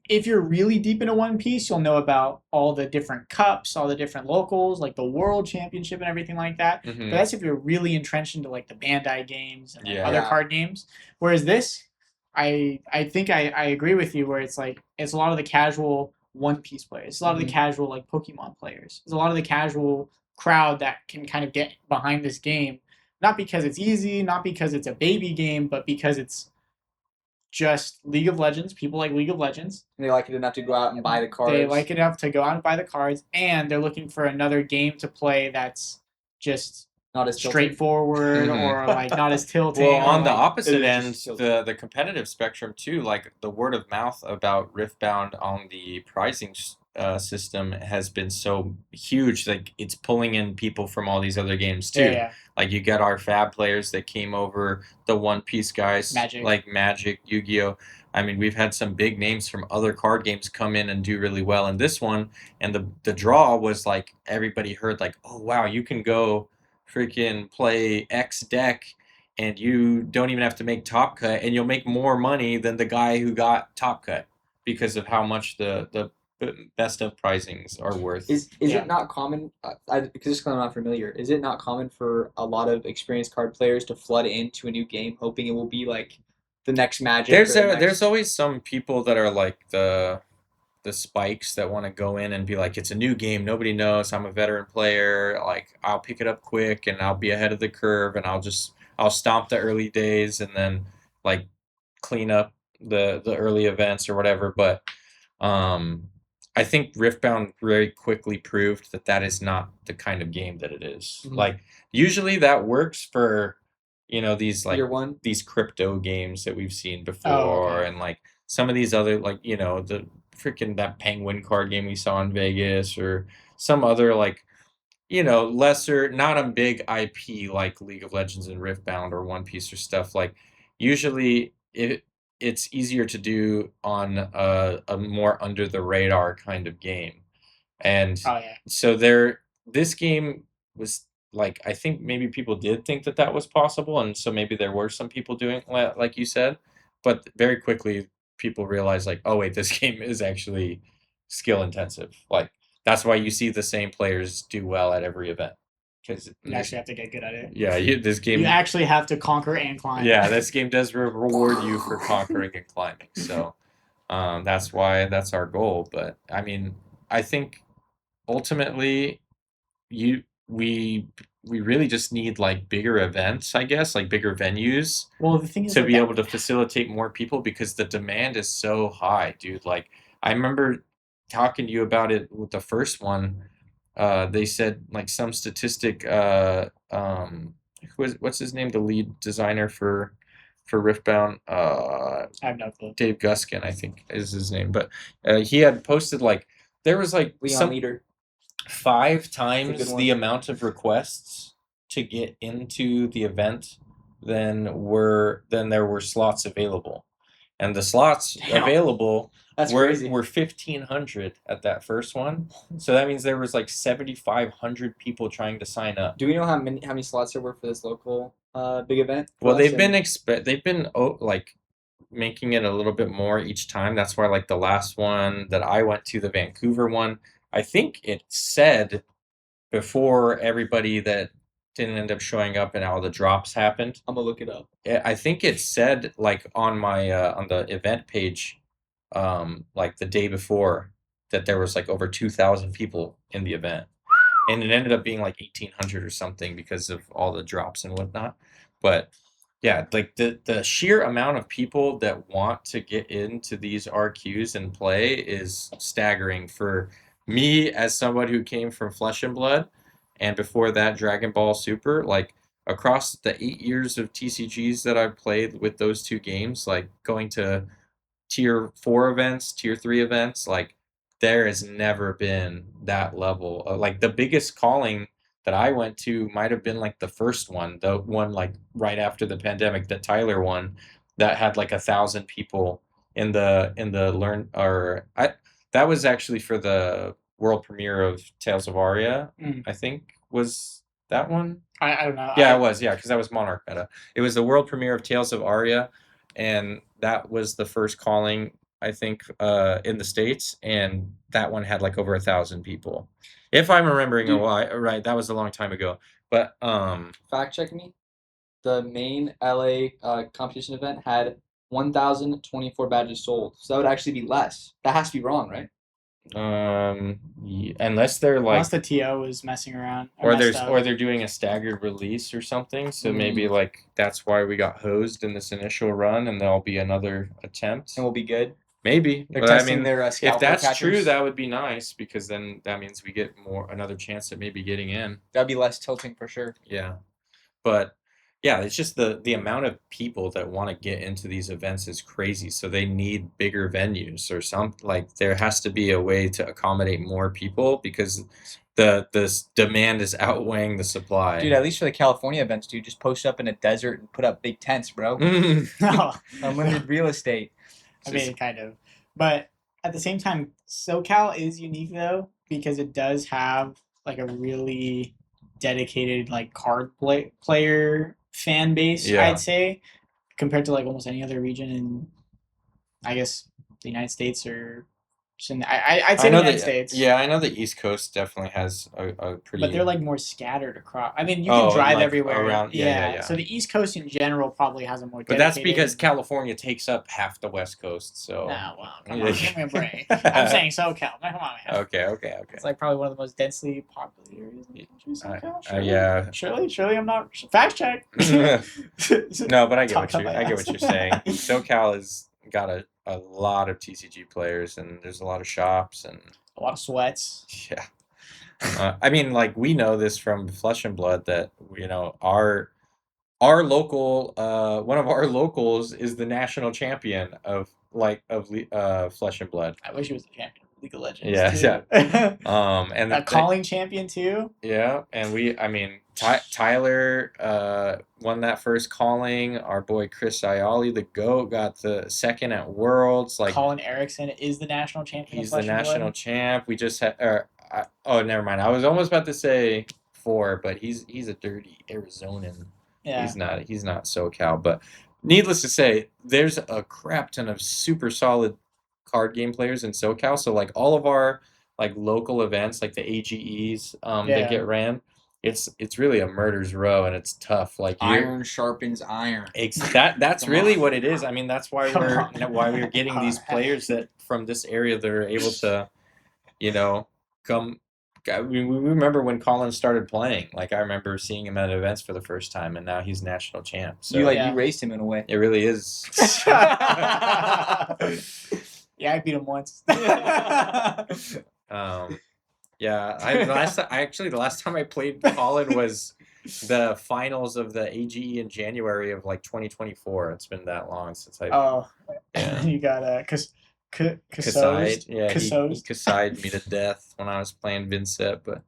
if you're really deep into One Piece, you'll know about all the different cups, all the different locals, like the World Championship and everything like that. Mhm. But that's if you're really entrenched into like the Bandai games and like, Yeah. other Yeah. card games. Whereas this, I think I agree with you where it's like it's a lot of the casual One Piece players, it's a lot of the casual like Pokemon players, it's a lot of the casual crowd that can kind of get behind this game, not because it's easy, not because it's a baby game, but because it's just League of Legends. People like League of Legends. And they like it enough to go out and buy the cards. They like it enough to go out and buy the cards, and they're looking for another game to play that's just not as tilted. straightforward Mhm. or like not as tilting. Well, or, on the like, opposite it is end, just tilted. the competitive spectrum too, like the word of mouth about Riftbound on the pricing system has been so huge. Like it's pulling in people from all these other games too. yeah. Like you got our Fab players that came over, the One Piece guys, Magic. like Magic, Yu-Gi-Oh. I mean, we've had some big names from other card games come in and do really well in this one. And the draw was like everybody heard like, oh wow, you can go freaking play X deck and you don't even have to make top cut and you'll make more money than the guy who got top cut because of how much the best of pricings are worth. Is Yeah. it not common? Because I'm not familiar. Is it not common for a lot of experienced card players to flood into a new game, hoping it will be like the next Magic? There's always some people that are like the spikes that want to go in and be like, it's a new game, nobody knows, I'm a veteran player, like I'll pick it up quick and I'll be ahead of the curve and I'll stomp the early days and then like clean up the early events or whatever. But I think Riftbound very quickly proved that is not the kind of game that it is. Mhm. Like usually that works for these like Year one. these crypto games that we've seen before, okay. and like some of these other like the freaking that penguin card game we saw in Vegas or some other like lesser, not a big IP like League of Legends and Riftbound or One Piece or stuff. Like usually it's easier to do on a more under the radar kind of game. And Oh yeah. so this game was like, I think maybe people did think that was possible, and so maybe there were some people doing like you said, but very quickly people realized like, oh wait, this game is actually skill intensive. Like that's why you see the same players do well at every event, because You actually have to get good at it. this game You actually have to conquer and climb. yeah, this game does reward you for conquering and climbing. So that's why that's our goal. But I mean, I think ultimately we really just need like bigger events, I guess, like bigger venues Well, the thing is to like be that- able to facilitate more people, because the demand is so high, dude. Like I remember talking to you about it with the first one. They said like some statistic, what's his name, the lead designer for Riftbound, I have no clue. Dave Guskin, I think is his name, but he had posted like there was like Leon Leader. 5 times good the one. amount of requests to get into the event than there were slots available, and the slots Damn. available That's were crazy. 1,500 at that first one. So that means there was like 7,500 people trying to sign up. Do we know how many slots there were for this local big event? for Well, us? they've been And like making it a little bit more each time. That's why like the last one that I went to, the Vancouver one, I think it said before everybody that didn't end up showing up and all the drops happened, I'm gonna look it up. I think it said like on my on the event page, like the day before, that there was like over 2,000 people in the event, and it ended up being like 1,800 or something because of all the drops and whatnot. But yeah, like the sheer amount of people that want to get into these RQs and play is staggering for me as someone who came from Flesh and Blood, and before that Dragon Ball Super. Like across the 8 years of TCGs that I've played with those two games, like going to tier 4 events, tier 3 events, like there has never been that level. Like the biggest calling that I went to might have been like the first one, the one like right after the pandemic, the Tyler one, that had like 1,000 people in the That was actually for the world premiere of Tales of Aria. I think was that one. I don't know. Yeah, it was. Yeah, because that was Monarch meta. It was the world premiere of Tales of Aria, and that was the first calling, I think, in the States, and that one had like over 1,000 people. If I'm remembering right, that was a long time ago. But Fact check me. The main LA competition event had 1,024 badges sold. So that would actually be less. That has to be wrong, right? unless they're like, Unless the TO was messing around. or messed up. they're doing a staggered release or something. So maybe Mm. like that's why we got hosed in this initial run, and there'll be another attempt. And we'll be good. Maybe, They're but I testing mean, their if scalper that's true, catchers. that would be nice because then that means we get another chance at maybe getting in. That'd be less tilting for sure. Yeah, but yeah, it's just the amount of people that want to get into these events is crazy. So they need bigger venues or something. Like there has to be a way to accommodate more people because the demand is outweighing the supply. Dude, at least for the California events, dude, just post up in a desert and put up big tents, bro. No. Unlimited real estate. I mean, kind of. But at the same time, SoCal is unique though because it does have like a really dedicated like card player fan base. Yeah. I'd say compared to like almost any other region in, I guess, the United States or. I'd say the United States. Yeah, I know the East Coast definitely has a pretty. But they're like more scattered across. I mean, you can drive like everywhere. around. Yeah. So the East Coast in general probably has a more. But that's dedicated- because California takes up half the West Coast. So. Nah, well, come on, give me a break. I'm saying SoCal. Come on, man. Okay. It's like probably one of the most densely populated areas in the country. SoCal. Surely? Yeah. Surely, I'm not. Fact check. No, but I get Talk what you're saying. SoCal has got a lot of TCG players, and there's a lot of shops and a lot of sweats. Yeah. I mean, like we know this from Flesh and Blood that our local one of our locals is the national champion of Flesh and Blood. I wish he was the champion of League of Legends. Yeah. And a calling champion too. Yeah, and Tyler won that first calling. Our boy Chris Ayali, the GOAT, got the second at Worlds. Like Colin Erickson is the national champion. He's the national champ. We just had. Never mind. I was almost about to say 4, but he's a dirty Arizonan. Yeah. He's not SoCal, but needless to say, there's a crap ton of super solid card game players in SoCal. So like all of our like local events, like the AGEs that get ran, it's really a murder's row, and it's tough. Like iron sharpens iron. That's really what it is. I mean, that's why we're getting these players that from this area that are able to, come. We remember when Colin started playing. Like I remember seeing him at events for the first time, and now he's national champ. So you raced him in a way. It really is. Yeah, I beat him once. The last time I played Colin was the finals of the AGE in January of like 2024. It's been that long since I. Oh, yeah. You got Kaside. Yeah, he Kaside me to death when I was playing Vincent. But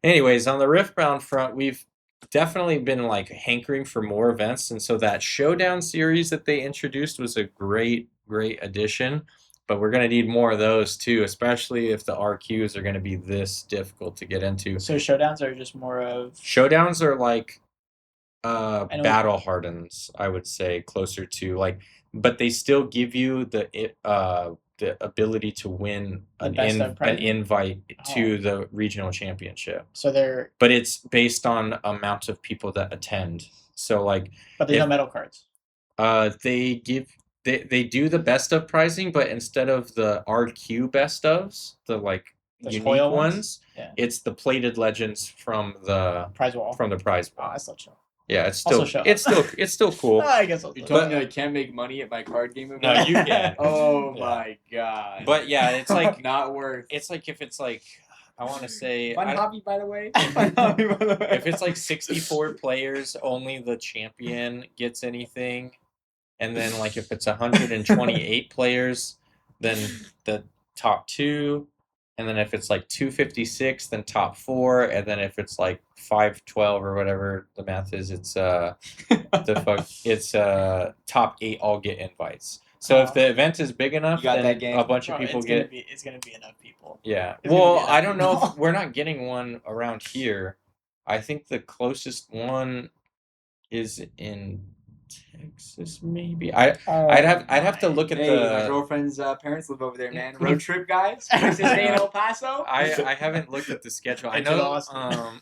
anyways, on the Riftbound front, we've definitely been like hankering for more events, and so that Showdown series that they introduced was a great addition. But we're going to need more of those too, especially if the RQs are going to be this difficult to get into. So Showdowns are just more of... Showdowns are like battle hardens, I would say, closer to like, but they still give you the ability to win an invite to the regional championship. So but it's based on amount of people that attend. So like, but there's no medal cards. They do the best of pricing, but instead of the RQ best ofs, the unique ones, it's the plated legends from the prize wall. From the prize wall. Oh, that's so chill. Yeah, it's still cool. I guess you told me I can't make money at my card game event. No, you can. Oh my god. But yeah, it's like not worth. It's like if it's like, I want to say fun hobby, by the way. Fun hobby, by the way. If it's like 64 players, only the champion gets anything. And then, like, if it's 128 players, then the top 2. And then if it's like 256, then top 4. And then if it's like 512 or whatever the math is, it's top 8 all get invites. So if the event is big enough, You got then that game. a bunch of Bro, people it's gonna be enough people. Yeah. It's gonna be Well, enough I don't know people. if we're not getting one around here. I think the closest one is in Texas, maybe. I'd have to look at Hey, my the. girlfriend's parents live over there, man. Road trip, guys. Next to stay in El Paso. I haven't looked at the schedule. I It's in know Austin.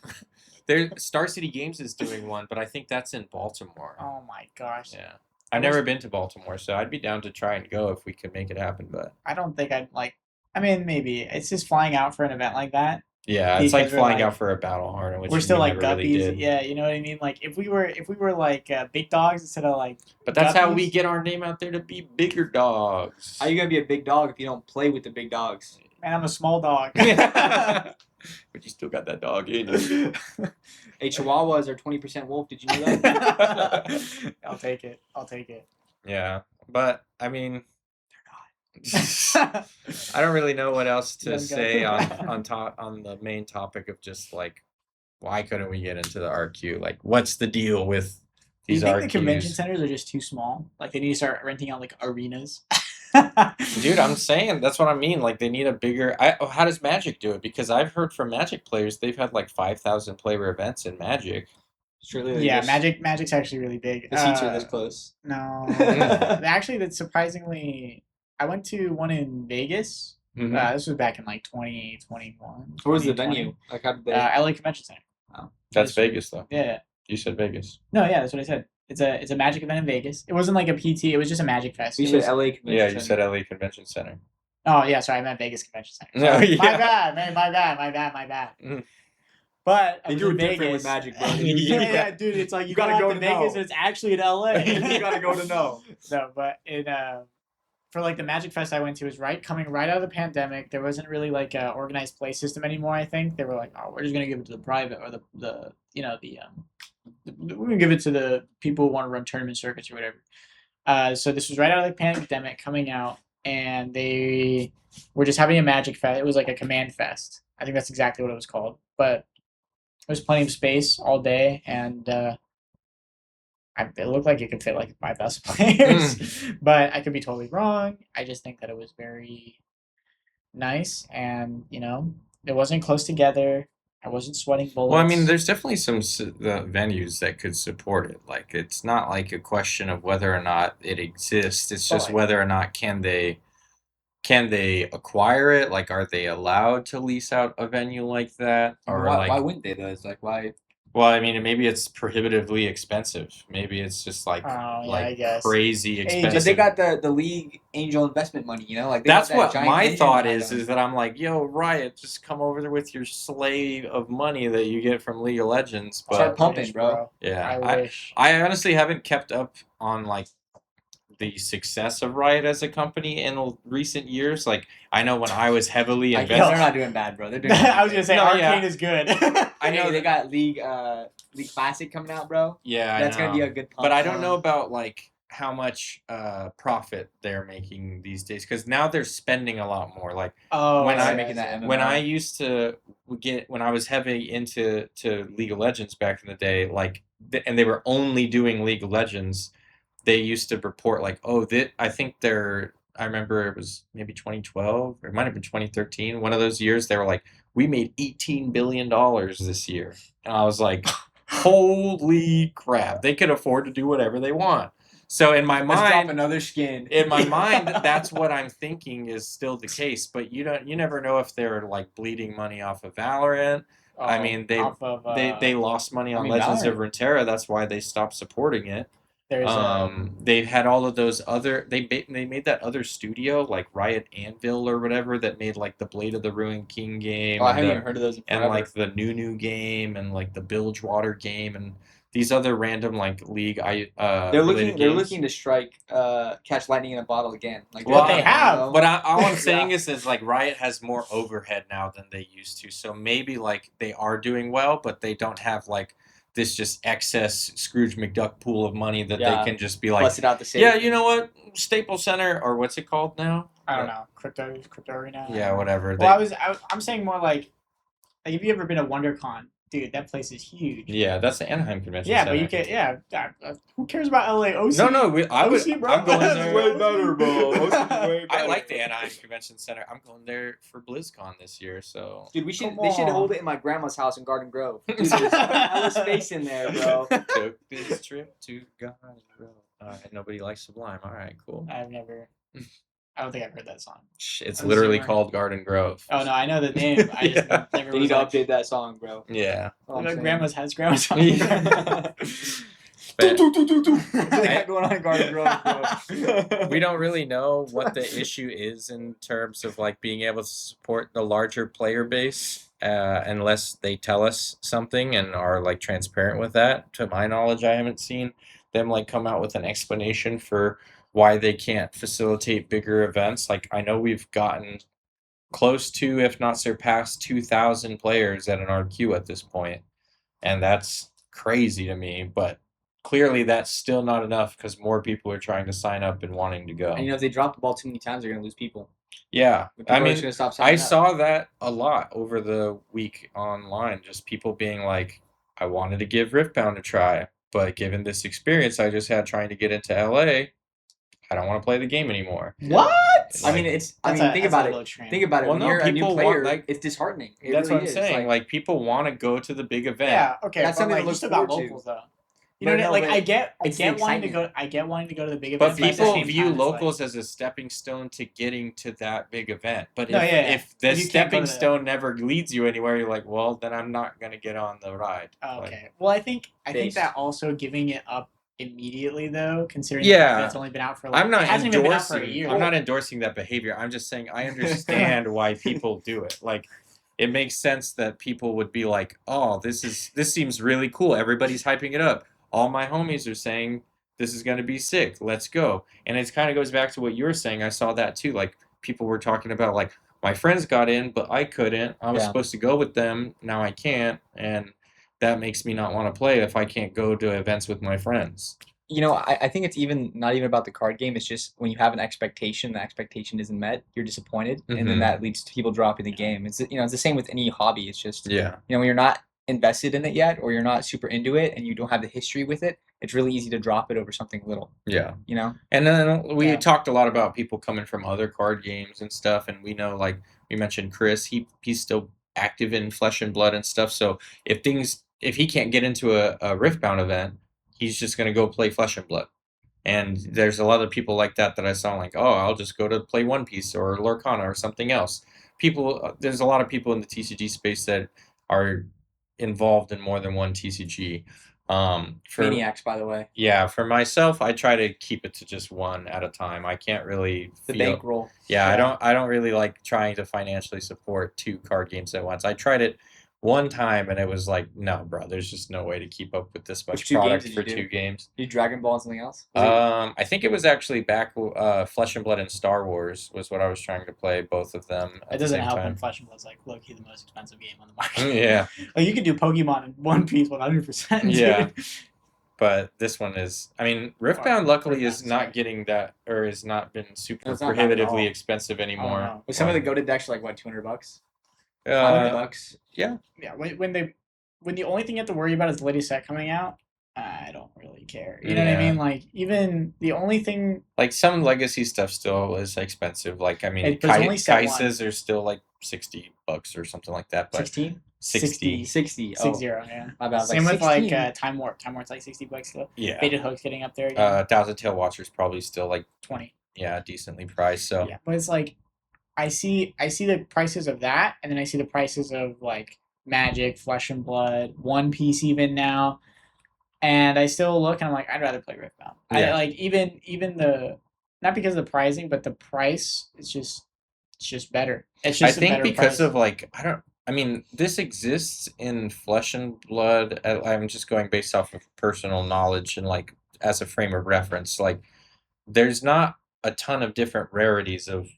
there Star City Games is doing one, but I think that's in Baltimore. Oh my gosh. Yeah. I've never been to Baltimore, so I'd be down to try and go if we could make it happen. But I don't think I'd like. I mean, maybe it's just flying out for an event like that. yeah, it's like Because we're flying like- out for a battle harness, which We're still we like never really guppies. did. Yeah, you know what I mean. Like if we were like big dogs instead of like. But that's how we guppies. get our name out there to be bigger dogs. How you gonna be a big dog if you don't play with the big dogs? Man, I'm a small dog. But you still got that dog in you. Hey, Chihuahuas are 20% wolf. Did you know that? I'll take it. I'll take it. Yeah, but I mean, They're I don't really know what else to Young say guy. on the main topic of just like why couldn't we get into the RQ? Like, what's the deal with Do you these think the convention RQs? centers are just too small? Like they need to start renting out like arenas. Dude, I'm saying that's what I mean. Like, they need a bigger. How does Magic do it? Because I've heard from Magic players they've had like 5,000 player events in Magic. Surely they Yeah, just- Magic's actually really big. The seats are this close. No, actually, that's surprisingly. I went to one in Vegas. Mhm. This was back in like 2021. Where was the 2020. venue? Like, how did they? LA Convention Center. That's Vegas, though. Yeah. You said Vegas. No, yeah, that's what I said. It's a Magic event in Vegas. It wasn't like a PT. It was just a Magic Fest. you It said was- LA Convention Yeah, you Center. said LA Convention Center. Oh yeah, sorry, I meant Vegas Convention Center. No, Sorry. yeah. My bad, man. My bad. Mm. But I They was do in it different Vegas. with Magic, bro. yeah, dude, it's like you gotta go to Vegas and it's actually in LA. You gotta go to know. No, but it for like the Magic Fest I went to was coming right out of the pandemic. There wasn't really like a organized play system anymore. I think they were like, oh, we're just gonna give it to the private or the we're gonna give it to the people who want to run tournament circuits or whatever. So this was right out of the pandemic coming out, and they were just having a Magic Fest. It was like a command fest. I think that's exactly what it was called. But there was plenty of space all day, and it looked like it could fit like my best players. But I could be totally wrong. I just think that it was very nice, and it wasn't close together. I wasn't sweating bullets. Well, I mean, there's definitely some venues that could support it. Like, it's not like a question of whether or not it exists. It's just Right. whether or not can they acquire it? Like, are they allowed to lease out a venue like that? Or why wouldn't they though? It's like why? well, I mean, maybe it's prohibitively expensive. Maybe it's just like I guess. crazy Hey, expensive. but they got the league angel investment money, like they got That's that what giant my engine thought behind is them. that I'm like, yo, Riot, just come over there with your sleigh of money that you get from League of Legends. But Start pumping, Wish, bro. yeah, I wish. I honestly haven't kept up on like the success of Riot as a company in recent years. Like, I know when I was heavily They're invested. not doing bad, bro. They're doing. I was gonna say No, Arcane yeah. is good. I know they got League Classic coming out, bro. Yeah, That's I know. gonna be a good pump. But I don't know about like how much profit they're making these days, because now they're spending a lot more. Like Oh, When yeah, I- making that yeah. MMO. when I used to when I was heavy into League of Legends back in the day, like and they were only doing League of Legends, they used to report like, oh, I remember it was maybe 2012 or it might have been 2013. One of those years, they were like, we made $18 billion this year, and I was like, holy crap! They could afford to do whatever they want. So in my Let's drop mind, another skin. in my mind, that's what I'm thinking is still the case. But you never know if they're like bleeding money off of Valorant. I mean, they lost money on Legends of Runeterra. That's why they stopped supporting it. They had all of those other. They made that other studio like Riot Anvil or whatever that made like the Blade of the Ruined King game. Oh, I and haven't the- even heard of those. In and forever. like the Nunu game and like the Bilgewater game and these other random like league they're related looking games. to strike catch lightning in a bottle again. Like Well, they have, But all I'm saying is like Riot has more overhead now than they used to. So maybe like they are doing well, but they don't have like this just excess Scrooge McDuck pool of money that Yeah. they can just be like, bust it out the safe. yeah, you know what, Staples Center or what's it called now? I don't know, crypto arena. Yeah, whatever. Well, I'm saying more like have you ever been to WonderCon? dude, that place is huge. Yeah, that's the Anaheim Convention Yeah, Center. but you can. Who cares about LA? OC? No, I would. OC, bro. I'm going That's there. way better, bro. OC is way I better. like the Anaheim Convention Center. I'm going there for BlizzCon this year, so. Dude, they should Come hold on. it in my grandma's house in Garden Grove. Dude, there's hella space in there, bro. Took this trip to Garden Grove. Alright, nobody likes Sublime. Alright, cool. I don't think I've heard that song. It's I'm literally super- called Garden Grove. Oh no, I know the name. I just Yeah. never They was need to like, update that song, bro. Yeah. All I'm my saying. grandma's has grandma's song. Yeah. But What they got going on in Garden Grove, bro? we don't really know what the issue is in terms of like being able to support the larger player base unless they tell us something and are like transparent with that. To my knowledge, I haven't seen them like come out with an explanation for why they can't facilitate bigger events. Like I know we've gotten close to, if not surpassed, 2,000 players at an RQ at this point, and that's crazy to me. But clearly, that's still not enough because more people are trying to sign up and wanting to go. And if they drop the ball too many times, they're gonna lose people. Yeah, People I are just mean, gonna stop I signing up. saw that a lot over the week online. Just people being like, I wanted to give Riftbound a try, but given this experience I just had trying to get into LA, I don't want to play the game anymore. What? I mean, think about it. Think about it. Well, When no, you're a new people player, want, like- it's disheartening. It That's really what I'm is. saying. Like, people want to go to the big event. Yeah, okay. That's but, something to like, look you still got forward to. locals though. You But know, no, like but I get it's the wanting to excitement. go. I get wanting to go to the big But events. at the people same view time, it's like- locals as a stepping stone to getting to that big event. But No, if, yeah, yeah. if the If you can't go stepping to the- stone never leads you anywhere, you're like, well, then I'm not going to get on the ride. Oh, Like, okay. Well, I think Based. that also giving it up immediately though, considering the fact Yeah. that it's only been out for like I'm not it hasn't even been out for a endorsing. year. I'm not endorsing that behavior. I'm just saying I understand why people do it. Like, it makes sense that people would be like, "Oh, this seems really cool. Everybody's hyping it up. All my homies are saying this is going to be sick. Let's go." And it kind of goes back to what you were saying. I saw that too. Like, people were talking about like, my friends got in, but I couldn't. I was Yeah. supposed to go with them. Now I can't, and that makes me not want to play if I can't go to events with my friends. You know, I think it's not even about the card game. It's just when you have an expectation, the expectation isn't met, you're disappointed, and then Mhm. that leads to people dropping the game. It's it's the same with any hobby. It's just Yeah. when you're not invested in it yet, or you're not super into it, and you don't have the history with it, it's really easy to drop it over something little. Yeah. You know? And then we Yeah. talked a lot about people coming from other card games and stuff, and we know, like we mentioned, Chris, he's still active in Flesh and Blood and stuff. So if he can't get into a Riftbound event, he's just gonna go play Flesh and Blood. And there's a lot of people like that I saw, like, oh, I'll just go to play One Piece or Lorcana or something else. There's a lot of people in the TCG space that are involved in more than one TCG. Maniacs, by the way. Yeah, for myself, I try to keep it to just one at a time. I can't really The feel. bankroll. Yeah, Yeah. I don't really like trying to financially support 2 card games at once. I tried it one time and it was like, no, bro, there's just no way to keep up with this much Which 2 games product did for you do? 2 games. You Dragon Ball and something else? Was it- I think it was actually back Flesh and Blood and Star Wars was what I was trying to play, both of them at It the doesn't same help when time. Flesh and Blood's like low-key the most expensive game on the market. Yeah, Like you could do Pokemon in One Piece 100%. Dude. Yeah. but this one is, I mean, Riftbound luckily is Riftbound's not right. getting that, or has not been super It's not bad at prohibitively all. expensive Oh, anymore. no. But some of the goated decks are like what, $200, $500. Yeah, when the only thing you have to worry about is the latest set coming out, I don't really care. You know what I Yeah. mean? Like even the only thing Like some legacy stuff still is expensive. Like, I mean, But it's only set one. Kaises are still like $60 or something like that. But 16? 60. 60. 60, yeah. My bad. Same with 16. like Time Warp. Time Warp's like $60 still. Yeah. Baited Hook's getting up there again. Thousand Tail Watcher's probably still like, 20. yeah, decently priced. So Yeah, but it's like I see the prices of that, and then I see the prices of like Magic, Flesh and Blood, One Piece even now, and I still look and I'm like, I'd rather play Riftbound. I Yeah. like even the not because of the pricing, but the price is just better. It's just I a think better because price. of like, I mean, this exists in Flesh and Blood. I'm just going based off of personal knowledge and like as a frame of reference. Like, there's not a ton of different rarities of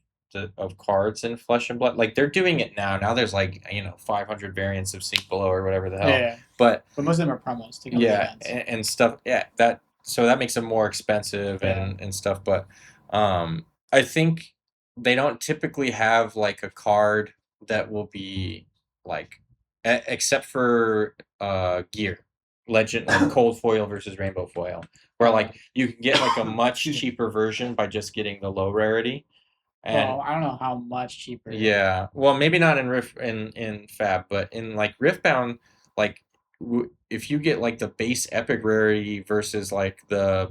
cards in Flesh and Blood. Like, they're doing it now. Now there's like 500 variants of Sink Below or whatever the hell. yeah, But but most of them are promos to go to yeah, events. and stuff. Yeah, that makes them more expensive and stuff. But I think they don't typically have like a card that will be like except for gear, legend, like cold foil versus rainbow foil, where like you can get like a much cheaper version by just getting the low rarity. And Well, I don't know how much cheaper. yeah, well, maybe not in Fab, but in like Riftbound, like if you get like the base epic rarity versus like the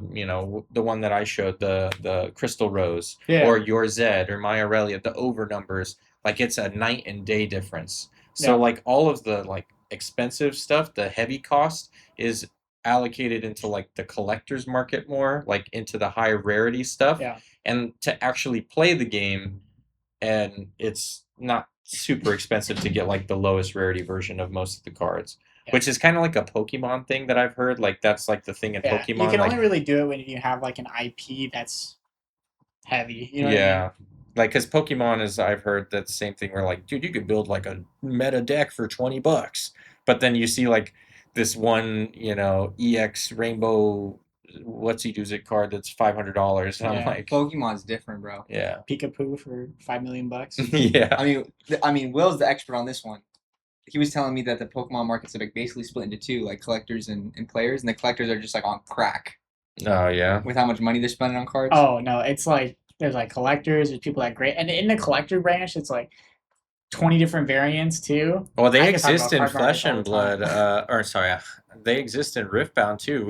the one that I showed, the Crystal Rose, Yeah. or your Zed or my Aurelia, the over numbers, like it's a night and day difference. So Yeah. like all of the like expensive stuff, the heavy cost is allocated into like the collector's market more, like into the higher rarity stuff. Yeah. And to actually play the game, and it's not super expensive to get like the lowest rarity version of most of the cards, which is kind of like a Pokemon thing that I've heard. Like that's like the thing in Yeah, Pokemon. you can like, only really do it when you have like an IP that's heavy. You know what I yeah, mean? like because Pokemon is, I've heard that same thing where like, dude, you could build like a meta deck for $20, but then you see like this one, EX Rainbow, what's he does it card that's $500, and I'm Yeah. like, Pokemon's different, bro. yeah, Peekapoo for $5 million. yeah, I mean, Will's the expert on this one. He was telling me that the Pokemon markets are like basically split into two, like collectors and players, and the collectors are just like on crack oh yeah, with how much money they're spending on cards. Oh no, it's like there's like collectors, there's people that grade, and in the collector branch, it's like 20 different variants too. well, they I could talk exist about in card Flesh markets all and the Blood, or sorry, they exist in Riftbound too.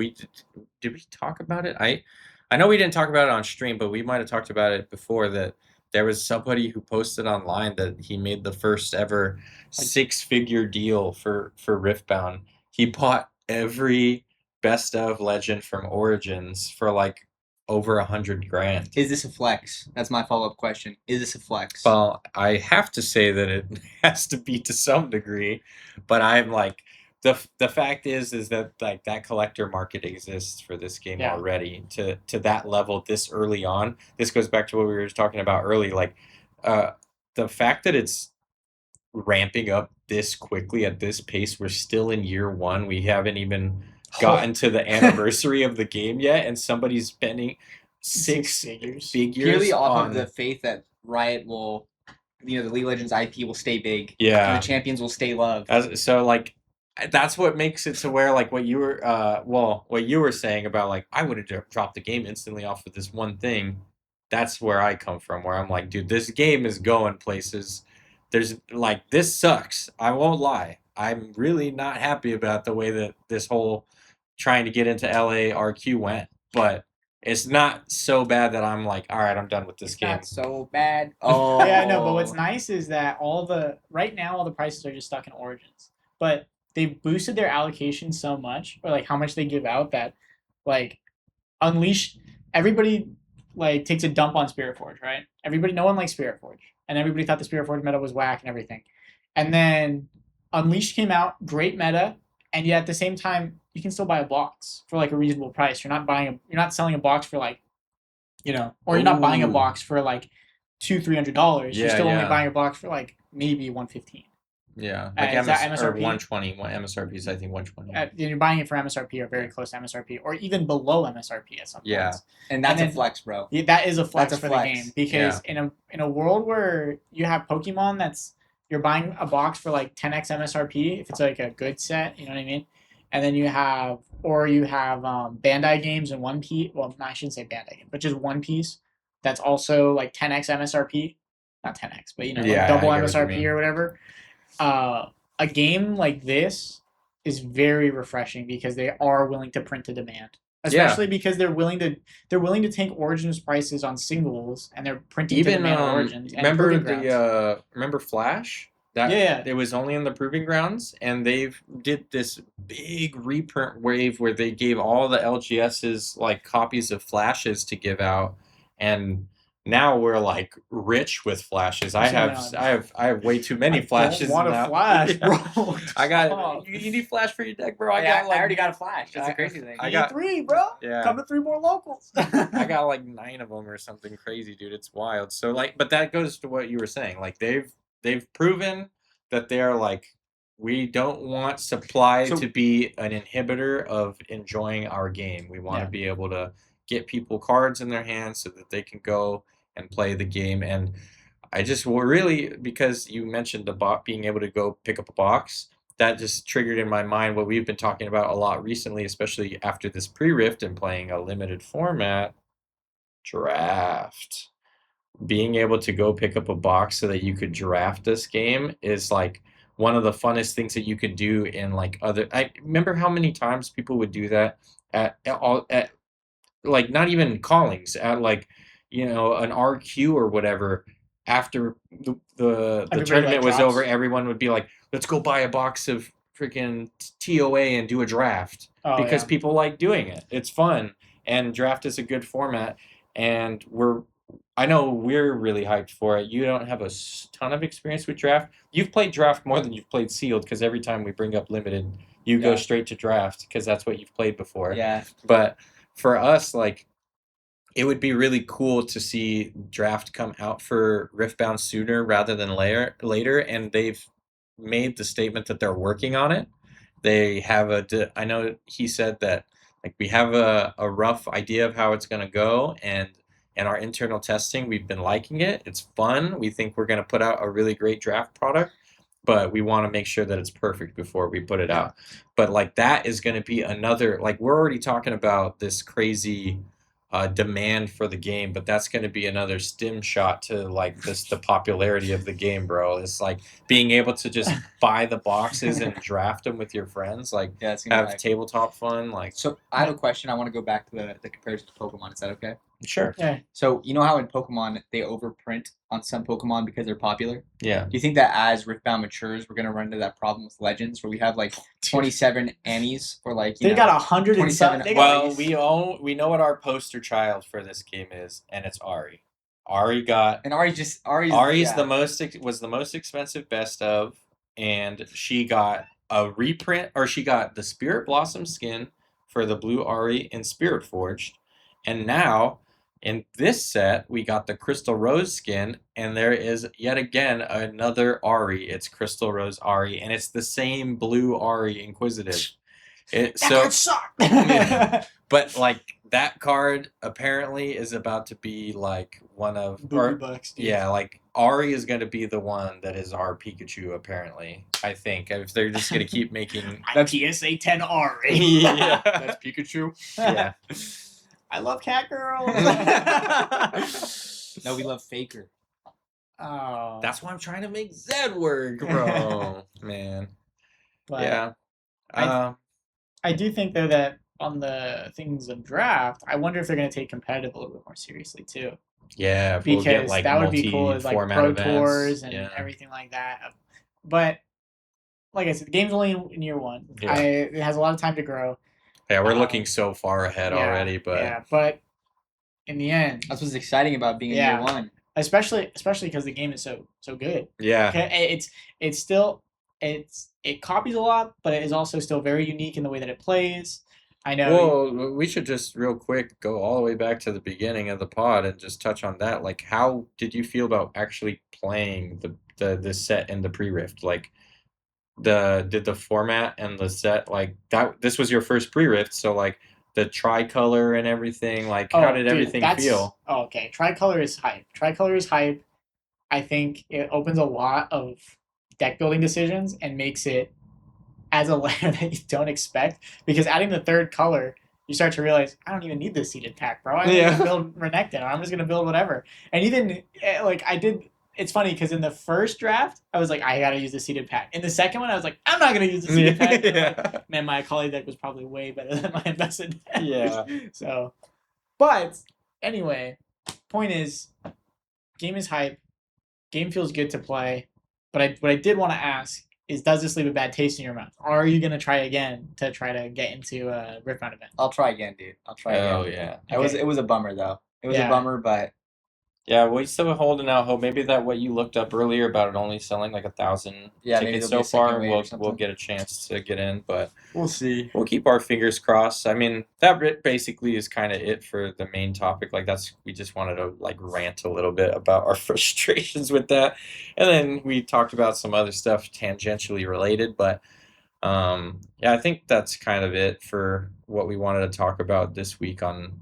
Did we talk about it? I know we didn't talk about it on stream, but we might have talked about it before, that there was somebody who posted online that he made the first ever 6-figure deal for Riftbound. He bought every best of legend from Origins for like over 100 grand. Is this a flex? That's my follow-up question. Is this a flex? Well, I have to say that it has to be to some degree, but I'm like, the fact is that like that collector market exists for this game Yeah. already to that level this early on. This goes back to what we were talking about early, like the fact that it's ramping up this quickly at this pace. We're still in year one. We haven't even gotten to the anniversary of the game yet, and somebody's spending six figures. Purely off on of the faith that Riot will, the League of Legends IP will stay big. And yeah. the champions will stay loved. So like that's what makes it to where like what you were saying about like I would have dropped the game instantly off of this one thing. That's where I come from, where I'm like, dude, this game is going places. There's like, this sucks. I won't lie. I'm really not happy about the way that this whole trying to get into LA RQ went, but it's not so bad that I'm like, all right, I'm done with this game. Not so bad. Oh, Yeah, no, but what's nice is that right now all the prices are just stuck in Origins, but they boosted their allocation so much, or like how much they give out, that like Unleash, everybody like takes a dump on Spirit Forge, right? No one likes Spirit Forge, and everybody thought the Spirit Forge meta was whack and everything. And then Unleashed came out, great meta, and yet at the same time you can still buy a box for like a reasonable price. You're not selling a box for like, or you're not buying a box for like $200-$300. You're still only buying a box for like maybe $115. Yeah, like is that MSRP? Or MSRP? 120. MSRP is I think 120. You're buying it for MSRP or very close to MSRP, or even below MSRP at some Yeah. points. And that's And a then- flex, bro. Yeah, that is a flex That's a for flex. the game, because in a world where you have Pokemon you're buying a box for like 10x MSRP if it's like a good set, you know what I mean? And then you have Bandai games and One Piece. Well, no, I shouldn't say Bandai game, but just One Piece. That's also like 10x MSRP, not 10x, but like double I get what you MSRP mean. or whatever. A game like this is very refreshing because they are willing to print to demand, especially because they're willing to take Origins prices on singles, and they're printing to demand Origins. And Remember Flash? It was only in the Proving Grounds, and they've did this big reprint wave where they gave all the LGS's like copies of Flashes to give out, and now we're like rich with Flashes. I have way too many Flashes. I don't want now. a Flash, bro. I got you need Flash for your deck, bro. I already got a Flash. That's a crazy thing. I got 3, bro. Yeah. Come to 3 more locals. I got like 9 of them or something crazy, dude. It's wild. So like, but that goes to what you were saying. Like they've proven that they're like, we don't want supply to be an inhibitor of enjoying our game. We want to be able to get people cards in their hands so that they can go and play the game. And I just really, because you mentioned the being able to go pick up a box, that just triggered in my mind what we've been talking about a lot recently, especially after this pre-rift and playing a limited format, draft. Being able to go pick up a box so that you could draft this game is like one of the funnest things that you could do in like other. I remember how many times people would do that at like not even callings at like an RQ or whatever. After the Everybody, tournament was drops. over, everyone would be like, let's go buy a box of freaking TOA and do a draft, because people like doing it. It's fun, and draft is a good format, and I know we're really hyped for it. You don't have a ton of experience with draft. You've played draft more than you've played sealed, because every time we bring up limited, you go straight to draft because that's what you've played before. Yeah. But for us, like, it would be really cool to see draft come out for Riftbound sooner rather than later, and they've made the statement that they're working on it. They have I know he said that like we have a rough idea of how it's going to go, and in our internal testing, we've been liking it. It's fun. We think we're going to put out a really great draft product, but we want to make sure that it's perfect before we put it out. But like that is going to be another, like, we're already talking about this crazy demand for the game, but that's going to be another stim shot to like the popularity of the game, bro. It's like being able to just buy the boxes and draft them with your friends, like it's have tabletop fun. Like, so I have a question. I want to go back to the comparison to Pokemon. Is that okay? sure. Yeah. So you know how in Pokemon they overprint on some Pokemon because they're popular? Yeah. Do you think that as Riftbound matures, we're gonna run into that problem with Legends, where we have like 27 Annies, or like They got 100 and 27 something. Well, we know what our poster child for this game is, and it's Ari. Ari's was the most expensive best of, and she got a reprint, or she got the Spirit Blossom skin for the blue Ari in Spirit Forged, and now in this set we got the Crystal Rose skin, and there is yet again another Ari. It's Crystal Rose Ari, and it's the same blue Ari Inquisitive. That sucked. Yeah. But like that card apparently is about to be like one of Bucks, dude. yeah, like Ari is going to be the one that is our Pikachu, apparently. I think if they're just going to keep making That's PSA 10 Ari. Yeah. That's Pikachu. Yeah. I love cat girls. No, we love Faker. Oh. That's why I'm trying to make Zed work, bro. Man. But Yeah. I do think though that on the things of draft, I wonder if they're going to take competitive a little bit more seriously too. Yeah, if we'll Because get, like, that would be cool as like multi-format pro events. tours and Yeah. everything like that. But like I said, the game's only in year one. Yeah. It has a lot of time to grow. Yeah, we're looking so far ahead already, but yeah, but in the end, That's what's exciting about being in Yeah. year one. especially because the game is so good. yeah. Okay, it's still it copies a lot, but it is also still very unique in the way that it plays. I know. Well, we should just real quick go all the way back to the beginning of the pod and just touch on that. Like, how did you feel about actually playing the set in the pre-rift? Like, did the format and the set, like that? This was your first pre-rift, so like the tricolor and everything. Like, how did everything feel? Oh, okay. Tricolor is hype. I think it opens a lot of deck building decisions and makes it as a layer that you don't expect. Because adding the third color, you start to realize, I don't even need this seeded pack, bro. I'm just gonna build Renekton, or I'm just gonna build whatever. And even like I did. It's funny because in the first draft, I was like, I gotta use the seeded pack. In the second one, I was like, I'm not gonna use the seeded pack. Yeah. Man, my Akali deck was probably way better than my invested deck. Yeah. So, but anyway, point is, game is hype. Game feels good to play. But what I did want to ask is, does this leave a bad taste in your mouth? Or are you gonna try again to try to get into a Riftbound event? I'll try again, dude. I'll try again. Oh yeah. It was a bummer though. It was a Yeah. bummer, but Yeah, we're still holding out hope. Maybe that what you looked up earlier about it only selling like 1,000 Yeah, maybe tickets there'll so be a second far. wave or We'll something. get a chance to get in, but we'll see. we'll keep our fingers crossed. I mean, that basically is kind of it for the main topic. Like, we just wanted to like rant a little bit about our frustrations with that, and then we talked about some other stuff tangentially related. But yeah, I think that's kind of it for what we wanted to talk about this week on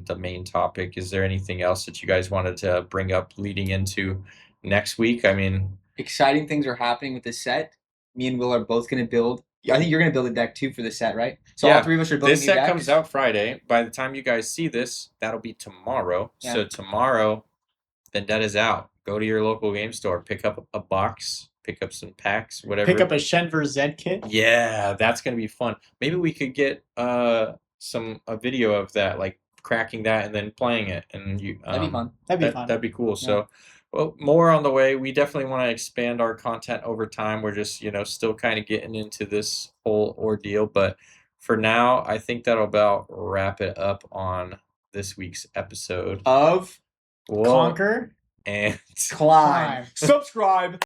the main topic. Is there anything else that you guys wanted to bring up leading into next week? I mean, Exciting things are happening with this set. me and Will are both gonna build. I think you're gonna build a deck too for the set, right? So Yeah, all three of us are building this new set decks. comes out Friday. By the time you guys see this, that'll be tomorrow. Yeah. So tomorrow, Vendetta's out. Go to your local game store, pick up a box, pick up some packs, whatever. Pick up a Shenver Zed kit. Yeah, that's gonna be fun. Maybe we could get a video of that, like cracking that and then playing it, and you. That'd be fun. That'd be fun. That'd be cool. So, well, more on the way. We definitely want to expand our content over time. We're just, still kind of getting into this whole ordeal. But for now, I think that'll about wrap it up on this week's episode Of Whoa. Conquer and Climb. Subscribe.